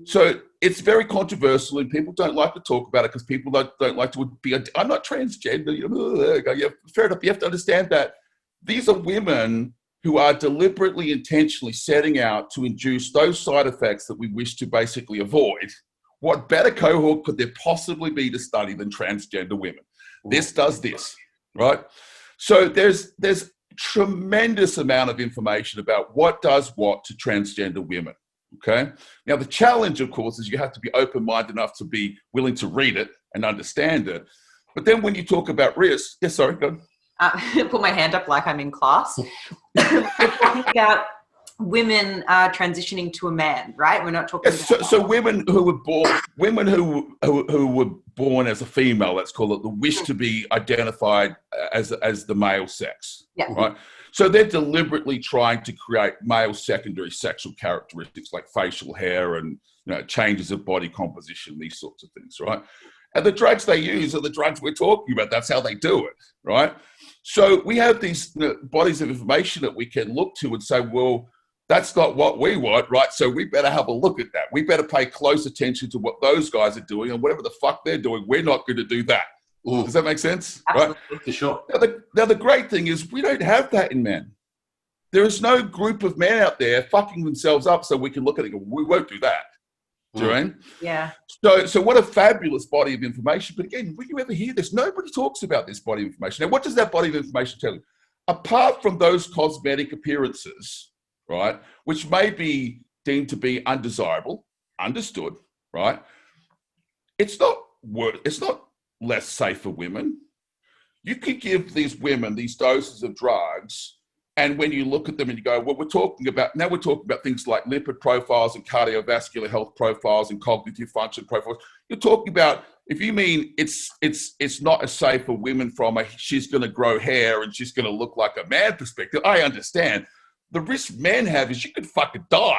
So it's very controversial and people don't like to talk about it because people don't like to be, I'm not transgender. Yeah, fair enough. You have to understand that these are women who are deliberately, intentionally setting out to induce those side effects that we wish to basically avoid. What better cohort could there possibly be to study than transgender women? This does this, right? So there's tremendous amount of information about what does what to transgender women, okay? Now, the challenge, of course, is you have to be open-minded enough to be willing to read it and understand it. But then when you talk about risk, yes, sorry, go on. Put my hand up like I'm in class. We're talking about women transitioning to a man, right? We're not talking about so women who were born as a female, let's call it, the wish to be identified as the male sex, right? So they're deliberately trying to create male secondary sexual characteristics like facial hair and changes of body composition, these sorts of things, right? And the drugs they use are the drugs we're talking about. That's how they do it, right? So we have these bodies of information that we can look to and say, well, that's not what we want, right? So we better have a look at that. We better pay close attention to what those guys are doing, and whatever the fuck they're doing, we're not going to do that. Does that make sense? Absolutely. Right? For sure. Now, the great thing is we don't have that in men. There is no group of men out there fucking themselves up so we can look at it and go, we won't do that. Do you know what I mean? Yeah. So what a fabulous body of information. But again, will you ever hear this? Nobody talks about this body of information. Now, what does that body of information tell you? Apart from those cosmetic appearances, right, which may be deemed to be undesirable, understood, right? It's not less safe for women. You could give these women these doses of drugs, and when you look at them and you go, well, we're talking about things like lipid profiles and cardiovascular health profiles and cognitive function profiles. You're talking about, if you mean it's not as safe for women from she's going to grow hair and she's going to look like a man perspective, I understand. The risk men have is you could fucking die.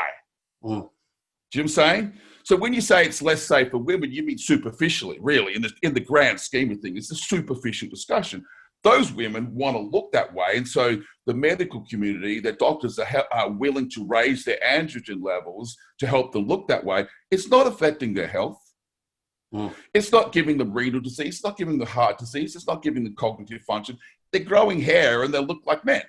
Do you know what I'm saying? So when you say it's less safe for women, you mean superficially, really, in the grand scheme of things. It's a superficial discussion. Those women want to look that way. And so the medical community, the doctors are willing to raise their androgen levels to help them look that way. It's not affecting their health. It's not giving them renal disease. It's not giving them heart disease. It's not giving them cognitive function. They're growing hair and they look like men.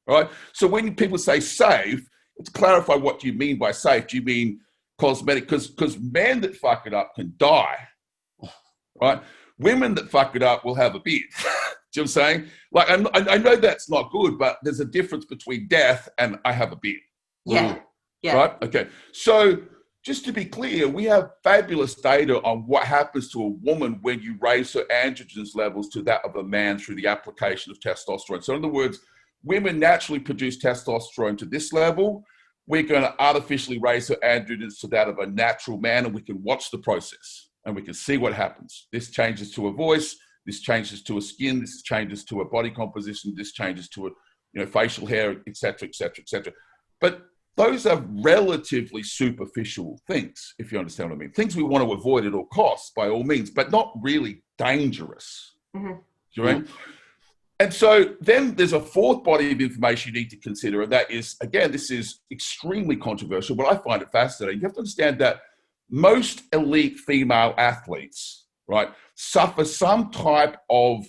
Right? So when people say safe, let's clarify what you mean by safe. Do you mean cosmetic? Because men that fuck it up can die. Right? Women that fuck it up will have a beard. Do you know what I'm saying? Like, I know that's not good, but there's a difference between death and I have a beard. Yeah. Yeah. Right? Okay. So just to be clear, we have fabulous data on what happens to a woman when you raise her androgens levels to that of a man through the application of testosterone. So in other words, women naturally produce testosterone to this level. We're going to artificially raise her androgens to that of a natural man, and we can watch the process. And we can see what happens. This changes to a voice. This changes to a skin. This changes to a body composition. This changes to a facial hair, et cetera, et cetera, et cetera. But those are relatively superficial things, if you understand what I mean. Things we want to avoid at all costs, by all means, but not really dangerous. Do you know what I mean? And so then there's a fourth body of information you need to consider, and that is, again, this is extremely controversial, but I find it fascinating. You have to understand that most elite female athletes, right, suffer some type of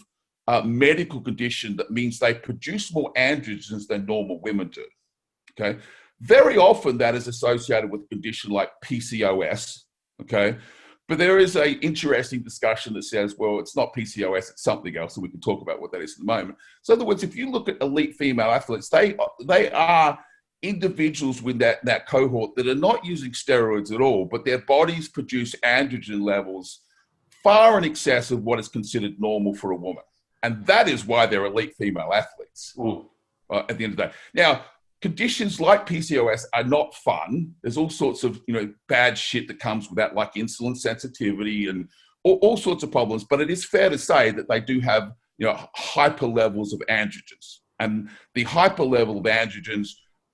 medical condition that means they produce more androgens than normal women do, okay? Very often that is associated with a condition like PCOS, okay? But there is a interesting discussion that says, well, it's not PCOS, it's something else, and we can talk about what that is in a moment. So in other words, if you look at elite female athletes, they are individuals with that cohort that are not using steroids at all, but their bodies produce androgen levels far in excess of what is considered normal for a woman. And that is why they're elite female athletes at the end of the day. Now, conditions like PCOS are not fun. There's all sorts of, bad shit that comes with that, like insulin sensitivity and all sorts of problems. But it is fair to say that they do have, hyper levels of androgens. And the hyper level of androgens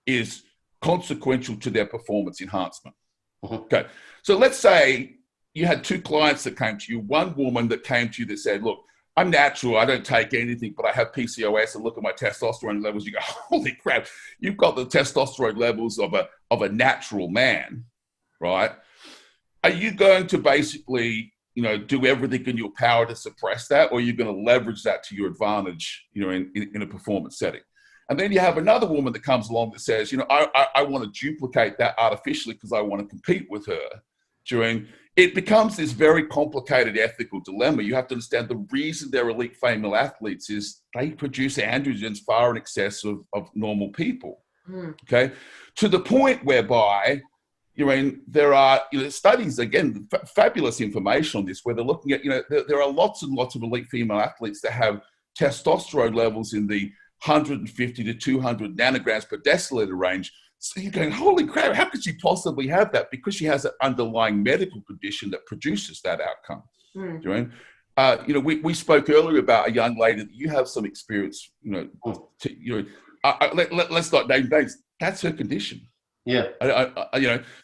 is consequential to their performance enhancement. Okay. So let's say you had two clients that came to you, one woman that came to you that said, look, I'm natural, I don't take anything, but I have PCOS, and look at my testosterone levels. You go, holy crap, you've got the testosterone levels of a natural man, right? Are you going to basically, do everything in your power to suppress that, or are you going to leverage that to your advantage, in a performance setting? And then you have another woman that comes along that says, I want to duplicate that artificially because I want to compete with her. It becomes this very complicated ethical dilemma. You have to understand the reason they're elite female athletes is they produce androgens far in excess of normal people. Okay, to the point whereby, there are studies, again, fabulous information on this, where they're looking at, there are lots and lots of elite female athletes that have testosterone levels in the 150 to 200 nanograms per deciliter range. So you're going, holy crap, how could she possibly have that? Because she has an underlying medical condition that produces that outcome. We spoke earlier about a young lady that you have some experience, let's not name names. That's her condition. Yeah.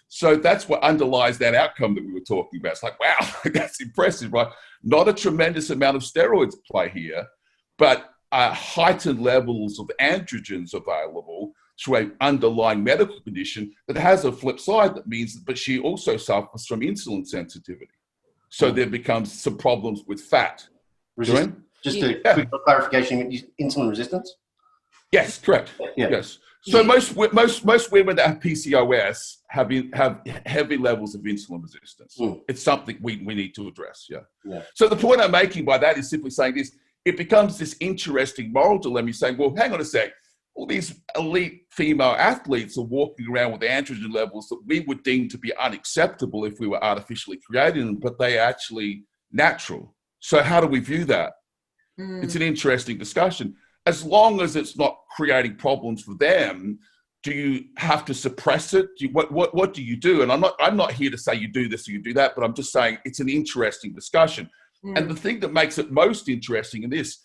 So that's what underlies that outcome that we were talking about. It's like, wow, that's impressive, right? Not a tremendous amount of steroids at play here, but heightened levels of androgens available to an underlying medical condition that has a flip side that means, but she also suffers from insulin sensitivity. So there becomes some problems with fat. Just a quick clarification, insulin resistance? Yes, correct. Yeah. Yes. So most women that have PCOS have heavy levels of insulin resistance. It's something we need to address. Yeah. So the point I'm making by that is simply saying this: it becomes this interesting moral dilemma. You're saying, well, hang on a sec. All these elite female athletes are walking around with androgen levels that we would deem to be unacceptable if we were artificially creating them, but they are actually natural. So how do we view that? It's an interesting discussion. As long as it's not creating problems for them, do you have to suppress it? What do you do? And I'm not here to say you do this or you do that, but I'm just saying it's an interesting discussion. And the thing that makes it most interesting in this,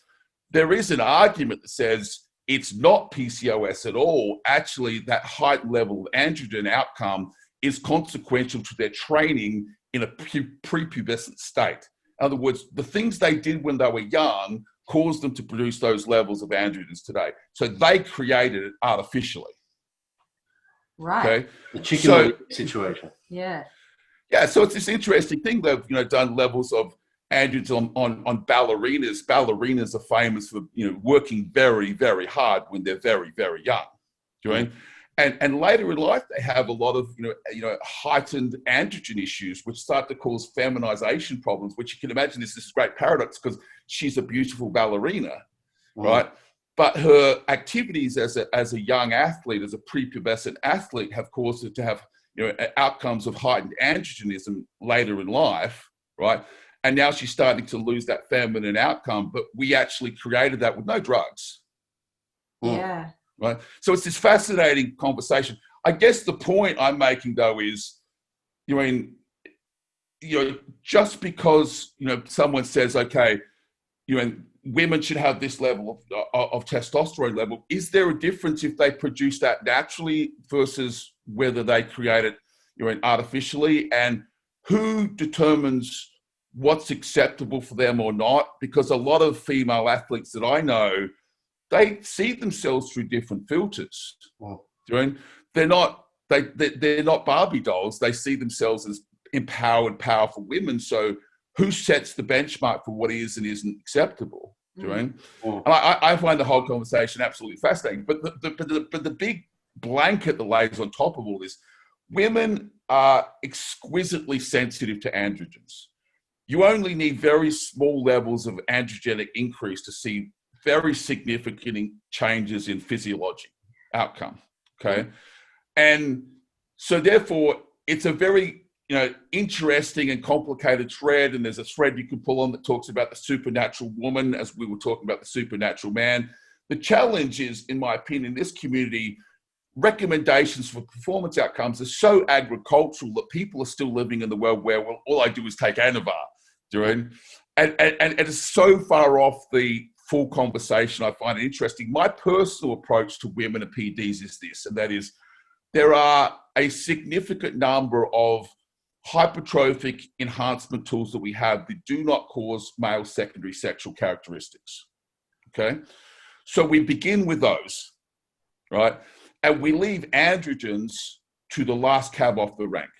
there is an argument that says it's not PCOS at all. Actually, that high level of androgen outcome is consequential to their training in a prepubescent state. In other words, the things they did when they were young caused them to produce those levels of androgens today. So they created it artificially. Right. Okay? The chicken situation. Yeah. Yeah, so it's this interesting thing. They've done levels of androgens on ballerinas. Ballerinas are famous for working very, very hard when they're very, very young. And later in life, they have a lot of heightened androgen issues, which start to cause feminization problems. Which you can imagine this great paradox because she's a beautiful ballerina, right? But her activities as a young athlete, as a prepubescent athlete, have caused her to have outcomes of heightened androgenism later in life, right? And now she's starting to lose that feminine outcome, but we actually created that with no drugs. Yeah. Right. So it's this fascinating conversation. I guess the point I'm making, though, is, just because, someone says, okay, women should have this level of testosterone level, is there a difference if they produce that naturally versus whether they create it, artificially? And who determines what's acceptable for them or not? Because a lot of female athletes that I know, they see themselves through different filters. They're not Barbie dolls. They see themselves as empowered, powerful women. So who sets the benchmark for what is and isn't acceptable? And I find the whole conversation absolutely fascinating. But the big blanket that lays on top of all this, women are exquisitely sensitive to androgens. You only need very small levels of androgenic increase to see very significant changes in physiology outcome, okay? And so therefore, it's a very interesting and complicated thread, and there's a thread you can pull on that talks about the supernatural woman, as we were talking about the supernatural man. The challenge is, in my opinion, in this community, recommendations for performance outcomes are so agricultural that people are still living in the world where, well, all I do is take Anavar, and it's so far off the full conversation. I find it interesting. My personal approach to women and PDs is this, and that is there are a significant number of hypertrophic enhancement tools that we have that do not cause male secondary sexual characteristics, okay? So we begin with those, right? And we leave androgens to the last cab off the rank,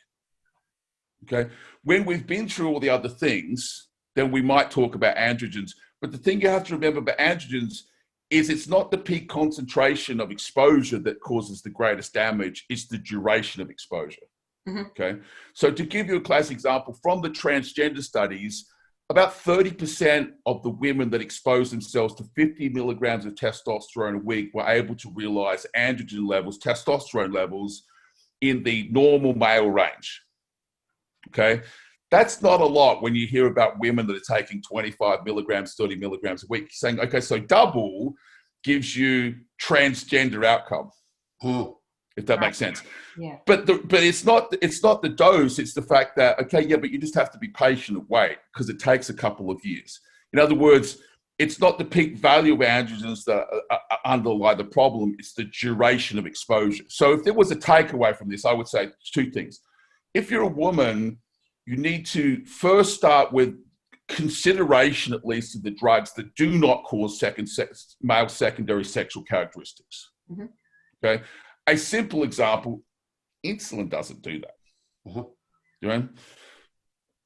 okay? When we've been through all the other things, then we might talk about androgens. But the thing you have to remember about androgens is it's not the peak concentration of exposure that causes the greatest damage, it's the duration of exposure. Okay, so to give you a classic example, from the transgender studies, about 30% of the women that exposed themselves to 50 milligrams of testosterone a week were able to realize androgen levels, testosterone levels in the normal male range. Okay, that's not a lot when you hear about women that are taking 25 milligrams, 30 milligrams a week, saying, okay, so double gives you transgender outcome. If that makes sense. Yeah. But it's not the dose, it's the fact that, okay, yeah, but you just have to be patient and wait because it takes a couple of years. In other words, it's not the peak value of androgens that underlie the problem, it's the duration of exposure. So if there was a takeaway from this, I would say two things. If you're a woman, you need to first start with consideration, at least, of the drugs that do not cause male secondary sexual characteristics. Okay. A simple example, insulin doesn't do that.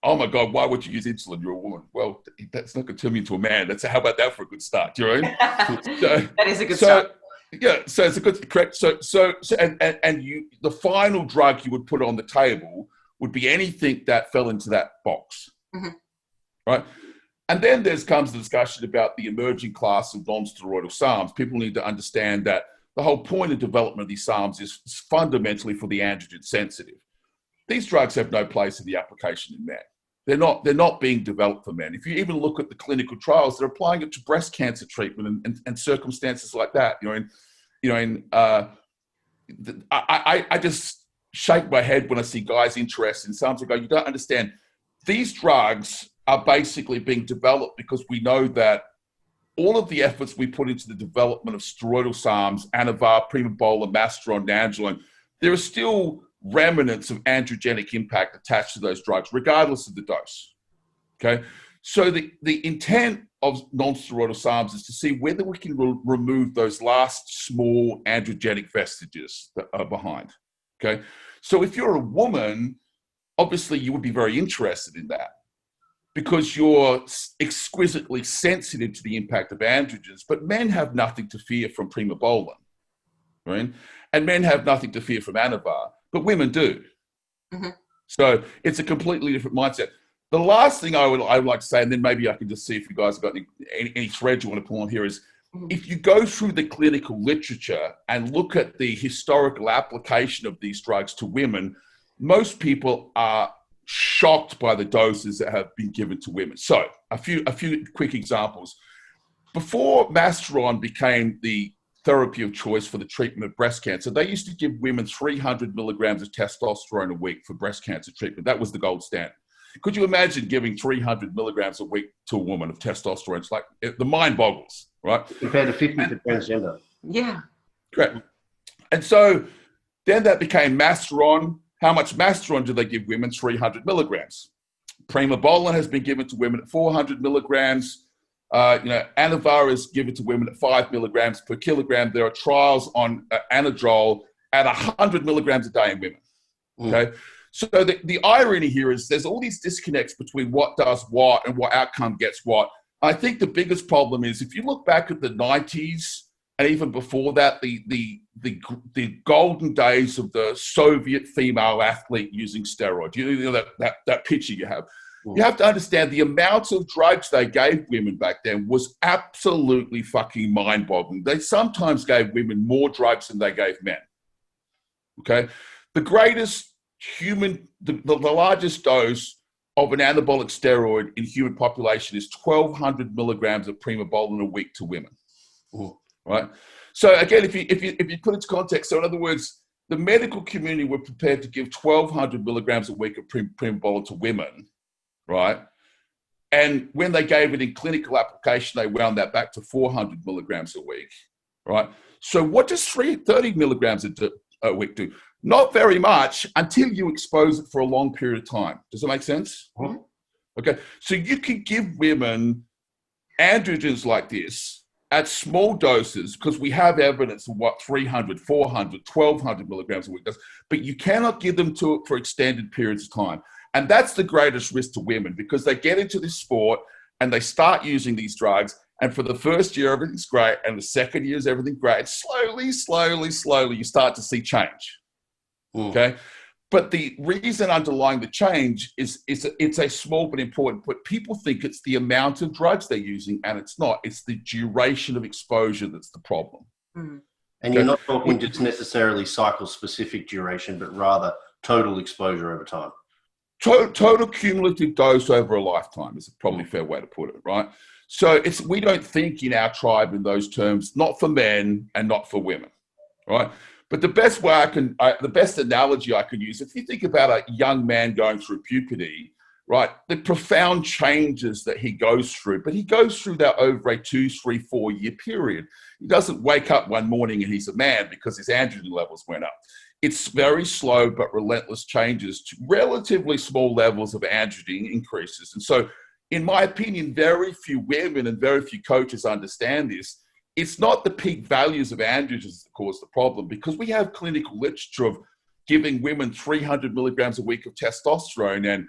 Oh my God, why would you use insulin? You're a woman. Well, that's not going to turn me into a man. How about that for a good start? That is a good start. Yeah, so it's a good, correct. So the final drug you would put on the table would be anything that fell into that box, right? And then comes the discussion about the emerging class of non-steroidal SARMs. People need to understand that the whole point of development of these SARMs is fundamentally for the androgen sensitive. These drugs have no place in the application in men. They're not being developed for men. If you even look at the clinical trials, they're applying it to breast cancer treatment and circumstances like that. I just shake my head when I see guys interested in SARMs. I go, you don't understand. These drugs are basically being developed because we know that all of the efforts we put into the development of steroidal SARMs, Anavar, Primobolan, Masteron, Nandrolone, there are still remnants of androgenic impact attached to those drugs, regardless of the dose. Okay, so the intent of non-steroidal SARMs is to see whether we can remove those last small androgenic vestiges that are behind. Okay, so if you're a woman, obviously you would be very interested in that, because you're exquisitely sensitive to the impact of androgens. But men have nothing to fear from Primobolan, right? And men have nothing to fear from Anavar, but women do. So it's a completely different mindset. The last thing I would like to say, and then maybe I can just see if you guys have got any threads you want to pull on here, is if you go through the clinical literature and look at the historical application of these drugs to women, most people are shocked by the doses that have been given to women. So a few quick examples. Before Masteron became the therapy of choice for the treatment of breast cancer, they used to give women 300 milligrams of testosterone a week for breast cancer treatment. That was the gold standard. Could you imagine giving 300 milligrams a week to a woman of testosterone? It's like, the mind boggles, right? Compared to 50 for transgender. Yeah. Correct. And so then that became Masteron. How much Masteron do they give women? 300 milligrams. Primobolan has been given to women at 400 milligrams. Anavar is given to women at 5 milligrams per kilogram. There are trials on Anadrol at 100 milligrams a day in women. Okay. So the irony here is there's all these disconnects between what does what and what outcome gets what. I think the biggest problem is if you look back at the 90s, and even before that, the golden days of the Soviet female athlete using steroids. You know that picture you have. You have to understand the amount of drugs they gave women back then was absolutely fucking mind-boggling. They sometimes gave women more drugs than they gave men. Okay? The greatest the largest dose of an anabolic steroid in human population is 1,200 milligrams of primobolan a week to women. Right? So again, if you put it into context, so in other words, the medical community were prepared to give 1,200 milligrams a week of primobolan to women, right? And when they gave it in clinical application, they wound that back to 400 milligrams a week, right? So what does 30 milligrams a week do? Not very much until you expose it for a long period of time. Does that make sense? Mm-hmm. Okay, so you can give women androgens like this at small doses, because we have evidence of what 300, 400, 1,200 milligrams a week does, but you cannot give them to it for extended periods of time. And that's the greatest risk to women, because they get into this sport and they start using these drugs, and for the first year, everything's great, and the second year is everything great. Slowly, you start to see change. Okay? But the reason underlying the change is it's a small but important, but people think it's the amount of drugs they're using, and it's not. It's the duration of exposure that's the problem. And you're not talking just necessarily cycle-specific duration, but rather total exposure over time. Total cumulative dose over a lifetime is probably a fair way to put it, right? So we don't think in our tribe in those terms, not for men and not for women, right? But the best way the best analogy I can use, if you think about a young man going through puberty, right, the profound changes that he goes through, but he goes through that over a 2, 3, 4 year period. He doesn't wake up one morning and he's a man because his androgen levels went up. It's very slow but relentless changes to relatively small levels of androgen increases. And so, in my opinion, very few women and very few coaches understand this. It's not the peak values of androgens that cause the problem, because we have clinical literature of giving women 300 milligrams a week of testosterone and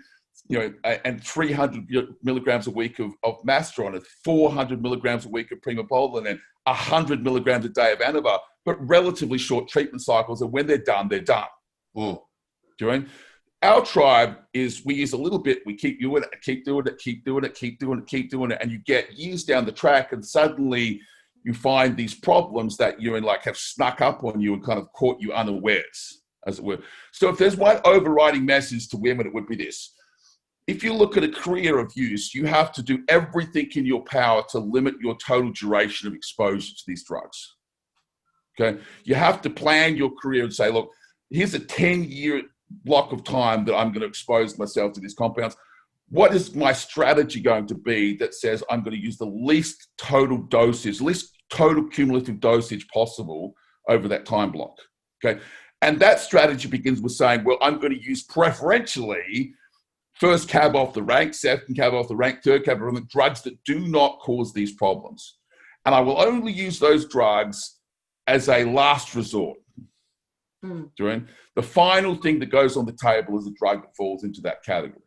300 milligrams a week of masteron and 400 milligrams a week of primobolan and 100 milligrams a day of Anadrol, but relatively short treatment cycles. And when they're done, they're done. Do you know? Our tribe is, we use a little bit, we keep doing it, and you get years down the track, and suddenly you find these problems that have snuck up on you and kind of caught you unawares, as it were. So if there's one overriding message to women, it would be this. If you look at a career of use, you have to do everything in your power to limit your total duration of exposure to these drugs. Okay? You have to plan your career and say, look, here's a 10-year block of time that I'm going to expose myself to these compounds. What is my strategy going to be that says I'm going to use the least total dosage, least total cumulative dosage possible over that time block? Okay. And that strategy begins with saying, well, I'm going to use preferentially first cab off the rank, second cab off the rank, third cab off the rank, drugs that do not cause these problems. And I will only use those drugs as a last resort. The final thing that goes on the table is a drug that falls into that category.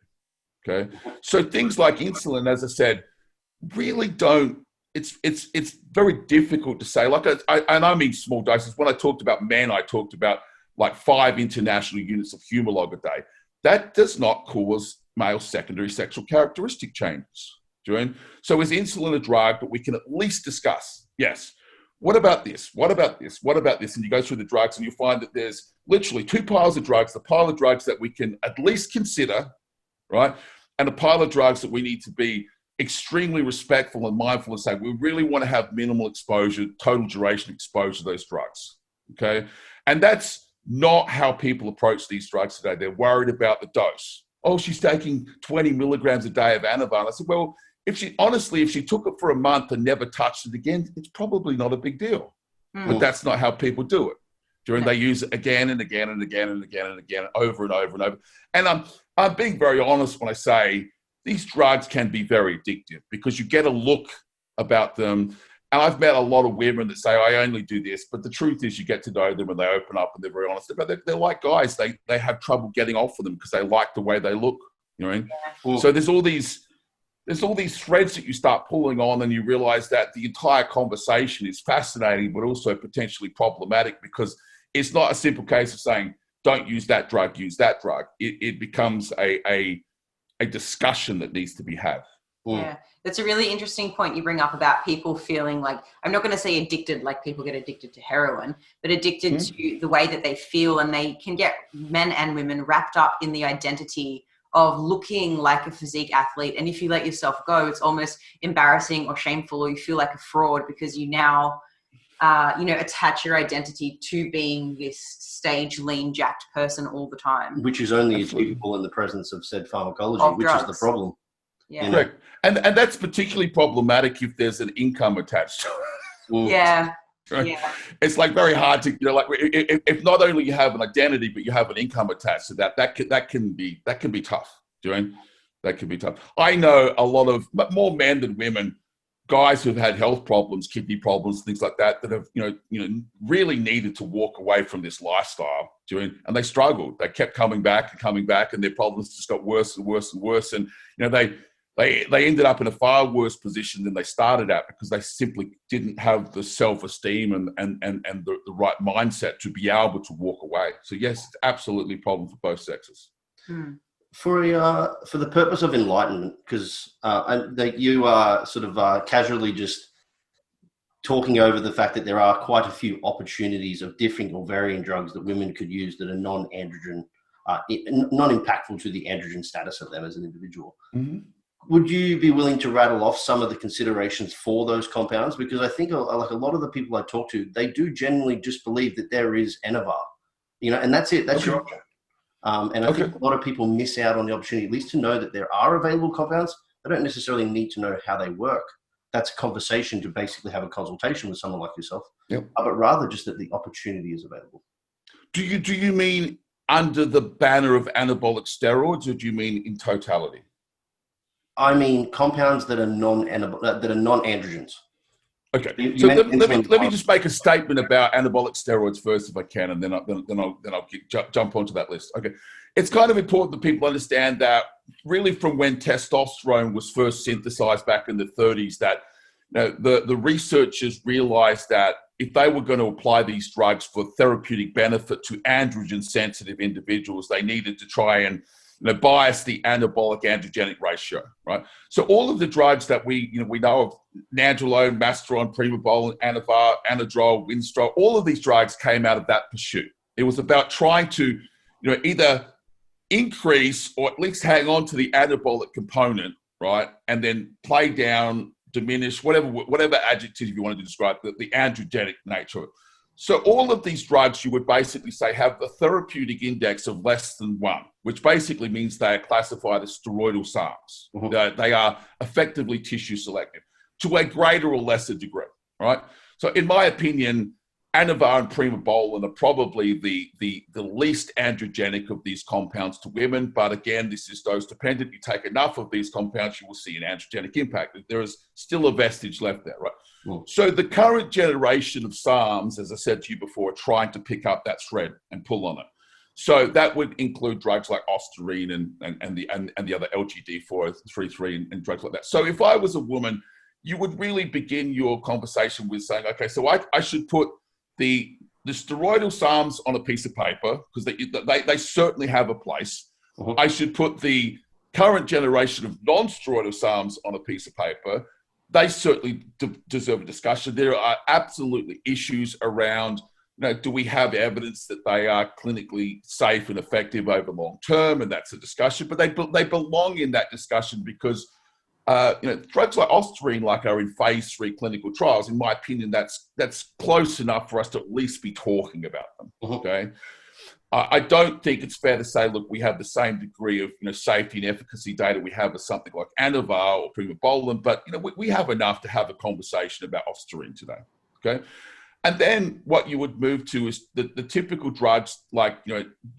Okay, so things like insulin, as I said, really don't. It's very difficult to say. And I mean small doses. When I talked about men, I talked about like 5 international units of Humalog a day. That does not cause male secondary sexual characteristic changes. Do you know? So is insulin a drug? But we can at least discuss. Yes. What about this? What about this? What about this? And you go through the drugs, and you find that there's literally 2 piles of drugs. The pile of drugs that we can at least consider. Right? And a pile of drugs that we need to be extremely respectful and mindful and say, we really want to have minimal exposure, total duration exposure to those drugs. Okay. And that's not how people approach these drugs today. They're worried about the dose. Oh, she's taking 20 milligrams a day of Anadrol. I said, well, if she took it for a month and never touched it again, it's probably not a big deal. But that's not how people do it. They use it again and again and again and again and again, over and over and over. And I'm being very honest when I say these drugs can be very addictive, because you get a look about them. And I've met a lot of women that say, I only do this. But the truth is, you get to know them and they open up and they're very honest. But they're like guys. They have trouble getting off of them because they like the way they look. You know what I mean? So there's all these there's all these threads that you start pulling on, and you realize that the entire conversation is fascinating, but also potentially problematic, because it's not a simple case of saying, don't use that drug, use that drug. It becomes a discussion that needs to be had. Yeah, that's a really interesting point you bring up about people feeling like, I'm not going to say addicted like people get addicted to heroin, but addicted to the way that they feel, and they can get, men and women, wrapped up in the identity of looking like a physique athlete. And if you let yourself go, it's almost embarrassing or shameful, or you feel like a fraud because you now, attach your identity to being this stage lean, jacked person all the time. Which is only achievable in the presence of said pharmacology, which is the problem. Yeah. Correct. And that's particularly problematic if there's an income attached to it. Yeah. Right? Yeah. It's like very hard to, like if not only you have an identity, but you have an income attached to that can be tough. That can be tough. I know a lot of, more men than women, guys who've had health problems, kidney problems, things like that have, really needed to walk away from this lifestyle, and they struggled. They kept coming back, and their problems just got worse and worse and worse. And, they ended up in a far worse position than they started at, because they simply didn't have the self-esteem and the right mindset to be able to walk away. So yes, it's absolutely a problem for both sexes. For the purpose of enlightenment, because you are sort of casually just talking over the fact that there are quite a few opportunities of different or varying drugs that women could use that are non-androgen, non-impactful to the androgen status of them as an individual. Would you be willing to rattle off some of the considerations for those compounds? Because I think like a lot of the people I talk to, they do generally just believe that there is Anavar, and that's it. That's your option. And I think a lot of people miss out on the opportunity, at least to know that there are available compounds. They don't necessarily need to know how they work. That's a conversation to basically have a consultation with someone like yourself, but rather just that the opportunity is available. Do you mean under the banner of anabolic steroids, or do you mean in totality? I mean compounds that are non-androgens. Okay, so let me just make a statement about anabolic steroids first, if I can, and then I'll jump onto that list. Okay, it's kind of important that people understand that really from when testosterone was first synthesized back in the 30s, that the researchers realized that if they were going to apply these drugs for therapeutic benefit to androgen-sensitive individuals, they needed to try and bias the anabolic androgenic ratio, right? So all of the drugs that we know of, nandrolone, masteron, primobolan, anavar, anadrol, winstrol, all of these drugs came out of that pursuit. It was about trying to, either increase or at least hang on to the anabolic component, right? And then play down, diminish, whatever adjective you wanted to describe the androgenic nature of it. So all of these drugs, you would basically say, have the therapeutic index of less than 1, which basically means they are classified as steroidal SARMs. They are effectively tissue selective to a greater or lesser degree, right? So in my opinion, Anavar and primobolan are probably the least androgenic of these compounds to women. But again, this is dose dependent. You take enough of these compounds, you will see an androgenic impact. There is still a vestige left there, right? So the current generation of SARMs, as I said to you before, are trying to pick up that thread and pull on it. So that would include drugs like ostarine and the other LGD433 and drugs like that. So if I was a woman, you would really begin your conversation with saying, okay, so I should put the steroidal SARMs on a piece of paper, because they certainly have a place. I should put the current generation of non-steroidal SARMs on a piece of paper. They certainly deserve a discussion. There are absolutely issues around, do we have evidence that they are clinically safe and effective over long term? And that's a discussion, but they belong in that discussion because, drugs like ostarine are in phase 3 clinical trials. In my opinion, that's close enough for us to at least be talking about them. Okay. I don't think it's fair to say, look, we have the same degree of safety and efficacy data we have as something like Anavar or primobolan, but we have enough to have a conversation about ostarine today. Okay, and then what you would move to is the typical drugs like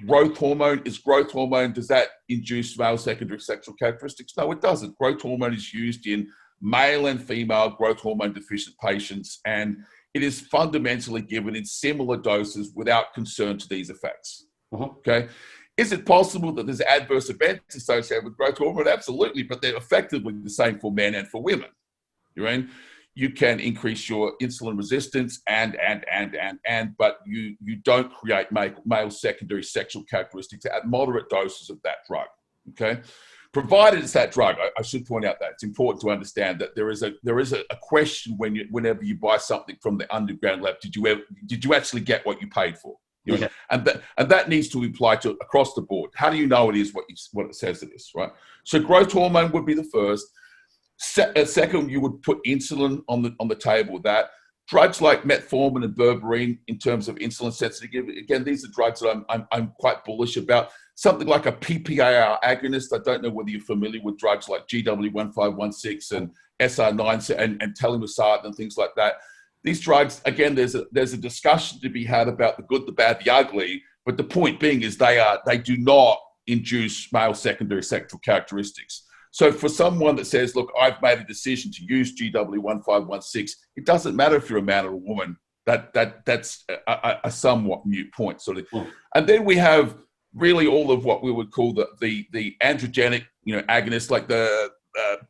growth hormone. Is growth hormone, does that induce male secondary sexual characteristics? No, it doesn't. Growth hormone is used in male and female growth hormone deficient patients, and it is fundamentally given in similar doses without concern to these effects. Okay. Is it possible that there's adverse events associated with growth hormone? Absolutely, but they're effectively the same for men and for women. You can increase your insulin resistance but you don't create male secondary sexual characteristics at moderate doses of that drug. Okay, provided it's that drug. I should point out that it's important to understand that there is a question whenever you buy something from the underground lab. Did you actually get what you paid for? Yeah. And that needs to apply to across the board. How do you know it is what it says it is, right? So growth hormone would be the first. Second, you would put insulin on the table with that. Drugs like metformin and berberine, in terms of insulin sensitivity, again, these are drugs that I'm quite bullish about. Something like a PPAR agonist. I don't know whether you're familiar with drugs like GW1516 and SR9 and telmisartan and things like that. These drugs, again, there's a discussion to be had about the good, the bad, the ugly. But the point being is they do not induce male secondary sexual characteristics. So for someone that says, look, I've made a decision to use GW1516, it doesn't matter if you're a man or a woman. That's a somewhat moot point, sort of. Mm. And then we have really all of what we would call the androgenic, agonists, like the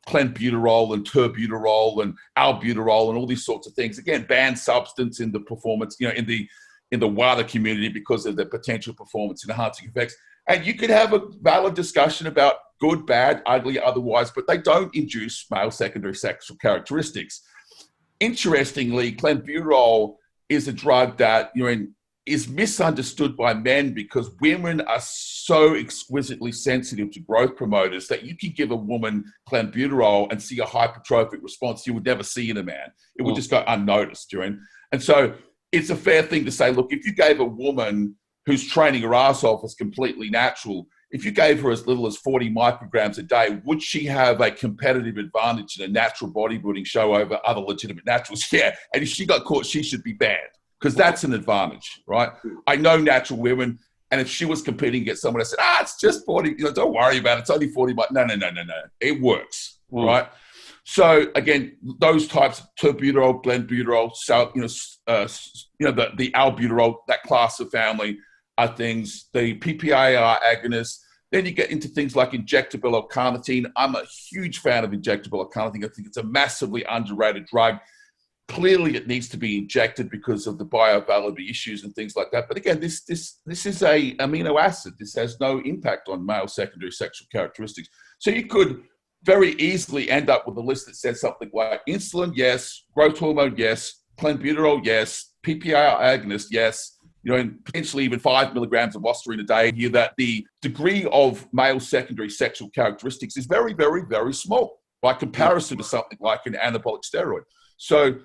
clenbuterol and terbuterol and albuterol and all these sorts of things. Again, banned substance in the performance, in the WADA community because of the potential performance enhancing effects. And you could have a valid discussion about good, bad, ugly, otherwise, but they don't induce male secondary sexual characteristics. Interestingly, clenbuterol is a drug that is misunderstood by men because women are so exquisitely sensitive to growth promoters that you can give a woman clenbuterol and see a hypertrophic response you would never see in a man. It would just go unnoticed. And so it's a fair thing to say, look, if you gave a woman who's training her ass off as completely natural, if you gave her as little as 40 micrograms a day, would she have a competitive advantage in a natural bodybuilding show over other legitimate naturals? Yeah. And if she got caught, she should be banned because that's an advantage, right? I know natural women, and if she was competing against someone that said, it's just 40, don't worry about it, it's only 40, but no. It works, right? So again, those types of terbuterol, clenbuterol, the albuterol, that class of family are things, the PPAR agonists. Then you get into things like injectable L-carnitine. I'm a huge fan of injectable L-carnitine. I think it's a massively underrated drug. Clearly, it needs to be injected because of the bioavailability issues and things like that. But again, this is a amino acid. This has no impact on male secondary sexual characteristics. So you could very easily end up with a list that says something like insulin, yes, growth hormone, yes, clenbuterol, yes, PPAR agonist, yes, and potentially even 5 milligrams of ostarine a day. Here, that the degree of male secondary sexual characteristics is very, very, very small by comparison to something like an anabolic steroid. So,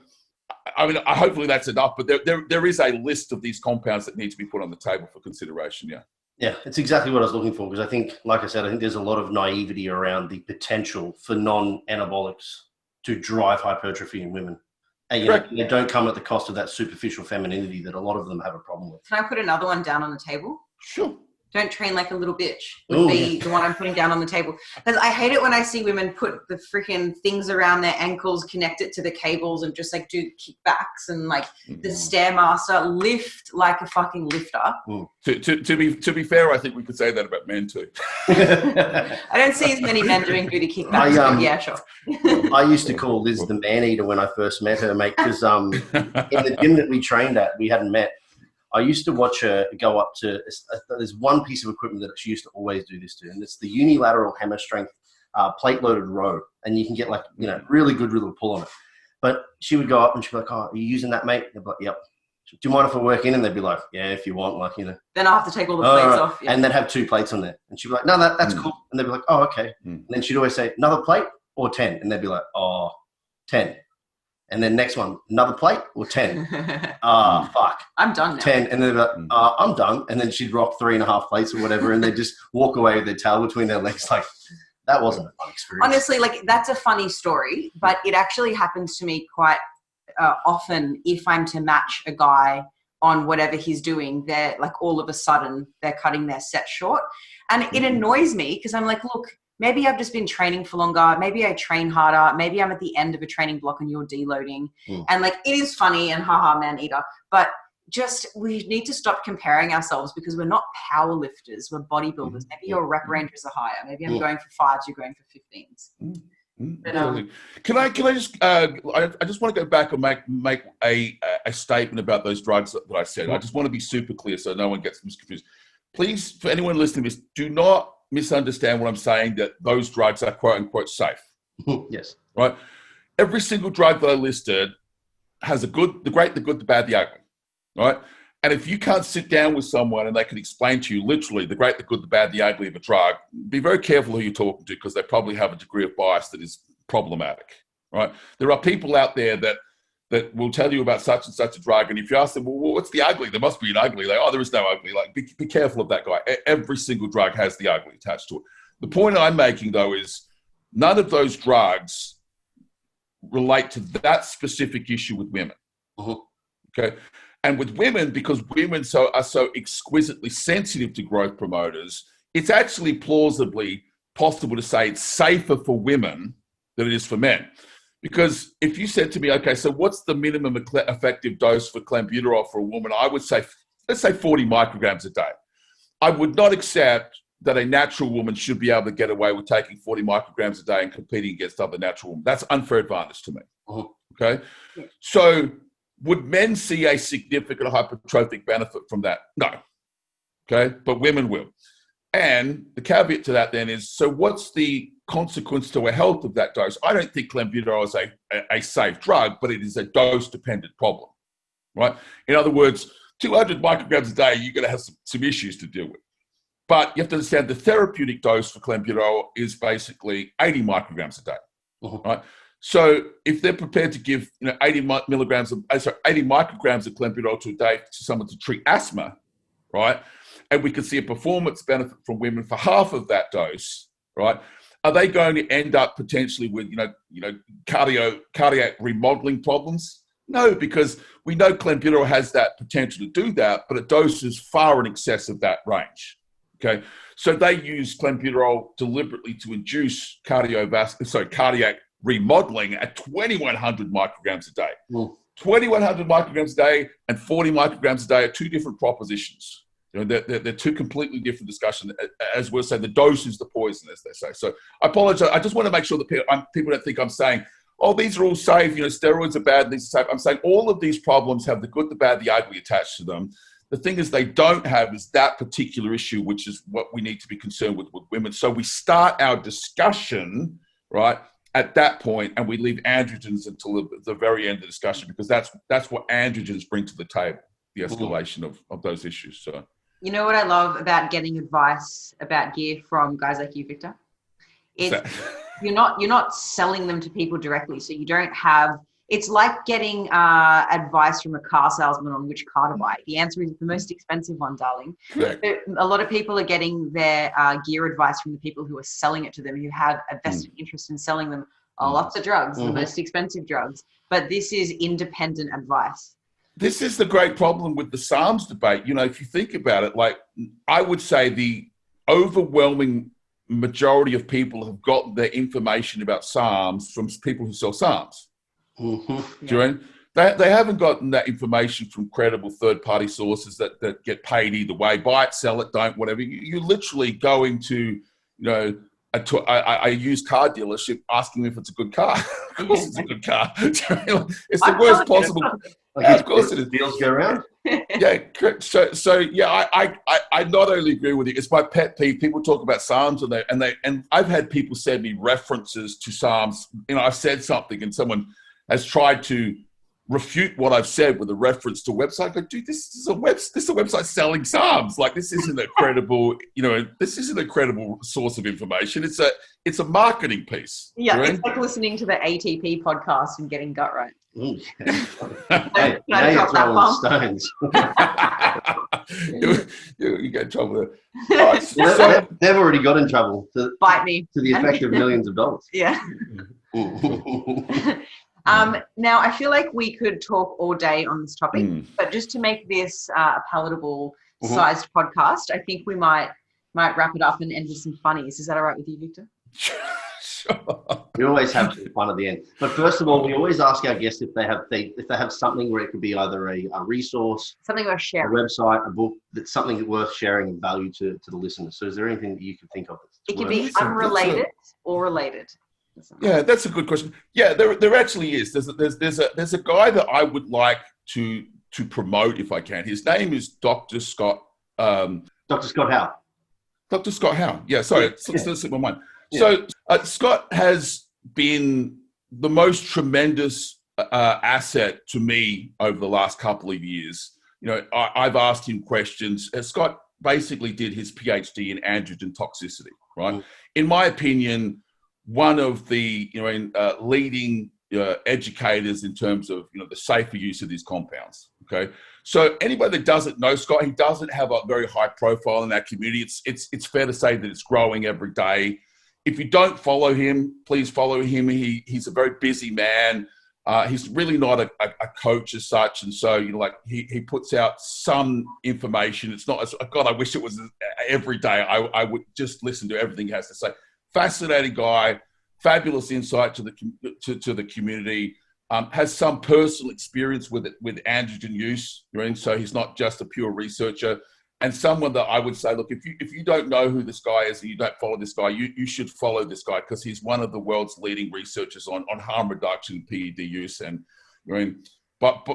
hopefully that's enough, but there is a list of these compounds that need to be put on the table for consideration, yeah. Yeah, it's exactly what I was looking for, because I think, like I said, I think there's a lot of naivety around the potential for non-anabolics to drive hypertrophy in women. And they don't come at the cost of that superficial femininity that a lot of them have a problem with. Can I put another one down on the table? Sure. Don't train like a little bitch would be the one I'm putting down on the table. Because I hate it when I see women put the freaking things around their ankles, connect it to the cables, and just like do kickbacks and like the Stairmaster, lift like a fucking lifter. To be fair, I think we could say that about men too. I don't see as many men doing booty kickbacks, but yeah, sure. I used to call Liz the man eater when I first met her, mate, because in the gym that we trained at, we hadn't met. I used to watch her go up to, there's one piece of equipment that she used to always do this to, and it's the unilateral hammer strength plate-loaded row. And you can get really good little pull on it. But she would go up and she'd be like, are you using that, mate? They'd be like, yep. Do you mind if I work in? And they'd be like, yeah, if you want, Then I'll have to take all the plates off. Yeah. And they'd have 2 plates on there. And she'd be like, no, that's cool. And they'd be like, oh, okay. And then she'd always say, another plate or 10? And they'd be like, 10. And then next one, another plate or 10? Fuck. I'm done now. 10. And then they'd be like, I'm done. And then she'd rock 3.5 plates or whatever. And they'd just walk away with their tail between their legs. Like, that wasn't a fun experience. Honestly, that's a funny story, but it actually happens to me quite often if I'm to match a guy on whatever he's doing. They're like, all of a sudden, they're cutting their set short. And it annoys me because I'm like, look, maybe I've just been training for longer. Maybe I train harder. Maybe I'm at the end of a training block and you're deloading. And it is funny and haha, man eater. But we need to stop comparing ourselves, because we're not power lifters, we're bodybuilders. Maybe your rep ranges are higher. Maybe I'm going for 5s, you're going for 15s. But, can I just I just want to go back and make a statement about those drugs that I said. I just want to be super clear so no one gets confused. Please, for anyone listening to this, do not misunderstand what I'm saying, that those drugs are quote unquote safe. Yes. Right? Every single drug that I listed has the good, the great, the good, the bad, the ugly. Right? And if you can't sit down with someone and they can explain to you literally the great, the good, the bad, the ugly of a drug, be very careful who you're talking to, because they probably have a degree of bias that is problematic, right? There are people out there that will tell you about such and such a drug, and if you ask them, well, what's the ugly? There must be an ugly. Like, oh, there is no ugly. Like, be careful of that guy. Every single drug has the ugly attached to it. The point I'm making, though, is none of those drugs relate to that specific issue with women. Okay? And with women, because women are so exquisitely sensitive to growth promoters, it's actually plausibly possible to say it's safer for women than it is for men. Because if you said to me, okay, so what's the minimum effective dose for clenbuterol for a woman? I would say, let's say 40 micrograms a day. I would not accept that a natural woman should be able to get away with taking 40 micrograms a day and competing against other natural women. That's unfair advantage to me. Okay? Yeah. So would men see a significant hypertrophic benefit from that? No. Okay? But women will. And the caveat to that then is, so what's the consequence to our health of that dose? I don't think clenbuterol is a safe drug, but it is a dose-dependent problem, right? In other words, 200 micrograms a day, you're going to have some issues to deal with. But you have to understand the therapeutic dose for clenbuterol is basically 80 micrograms a day, right? So if they're prepared to give 80 micrograms of clenbuterol to a day to someone to treat asthma, right? And we can see a performance benefit from women for half of that dose, right? Are they going to end up potentially with cardiac remodeling problems? No, because we know clenbuterol has that potential to do that, but at doses far in excess of that range. Okay, so they use clenbuterol deliberately to induce cardiac remodeling at 2,100 micrograms a day. 2,100 micrograms a day and 40 micrograms a day are two different propositions. They're two completely different discussions. As we'll say, the dose is the poison, as they say. So I apologize. I just want to make sure that people don't think I'm saying, oh, these are all safe. Steroids are bad. These are safe. I'm saying all of these problems have the good, the bad, the ugly attached to them. The thing is they don't have is that particular issue, which is what we need to be concerned with women. So we start our discussion, right, at that point, and we leave androgens until the very end of the discussion, because that's what androgens bring to the table, the escalation of those issues. So, you know what I love about getting advice about gear from guys like you, Victor? You're not selling them to people directly, so you don't have. It's like getting advice from a car salesman on which car to buy. The answer is the most expensive one, darling. Correct. A lot of people are getting their gear advice from the people who are selling it to them, who have a vested interest in selling them lots of drugs, the most expensive drugs. But this is independent advice. This is the great problem with the SARMs debate. If you think about it, like I would say the overwhelming majority of people have gotten their information about SARMs from people who sell SARMs. Do you know? They haven't gotten that information from credible third-party sources that get paid either way. Buy it, sell it, don't, whatever. You're literally going to, a used car dealership asking if it's a good car. Of course it's a good car. It's the worst possible. Of course it is. Deals go around. Yeah. So yeah, I not only agree with you. It's my pet peeve. People talk about SARMs and I've had people send me references to SARMs. I've said something and someone has tried to refute what I've said with a reference to a website. I go, dude, this is a website selling SARMs. Like, this isn't a credible, this isn't a credible source of information. It's a marketing piece. Yeah, it's like listening to the ATP podcast and getting gut right. Hey, now you're throwing stones. You get in trouble there. All right, they've already got in trouble. Bite me. To the effect of millions of dollars. Yeah. Now, I feel like we could talk all day on this topic, but just to make this a palatable sized podcast, I think we might wrap it up and end with some funnies. Is that all right with you, Victor? We always have some fun at the end. But first of all, we always ask our guests if they have something where it could be either a resource, something worth a sharing, website, a book, that's something worth sharing and value to the listeners. So is there anything that you can think of? It can be unrelated or related. Yeah, that's a good question. Yeah, there actually is. There's a guy that I would like to promote if I can. His name is Dr. Scott. Dr. Scott Howe. Dr. Scott Howe. Yeah, sorry, it's slipped my mind. Yeah. So Scott has been the most tremendous asset to me over the last couple of years. You know, I've asked him questions. Scott basically did his PhD in androgen toxicity, right? Mm. In my opinion, one of the leading educators in terms of the safer use of these compounds. Okay, so anybody that doesn't know Scott, he doesn't have a very high profile in that community. It's fair to say that it's growing every day. If you don't follow him, please follow him. He's a very busy man. He's really not a coach as such, and so he puts out some information. It's not God. I wish it was every day. I would just listen to everything he has to say. Fascinating guy, fabulous insight to the community. Has some personal experience with androgen use, so he's not just a pure researcher. And someone that I would say, look, if you don't know who this guy is and you don't follow this guy, you should follow this guy because he's one of the world's leading researchers on harm reduction and PED use. And but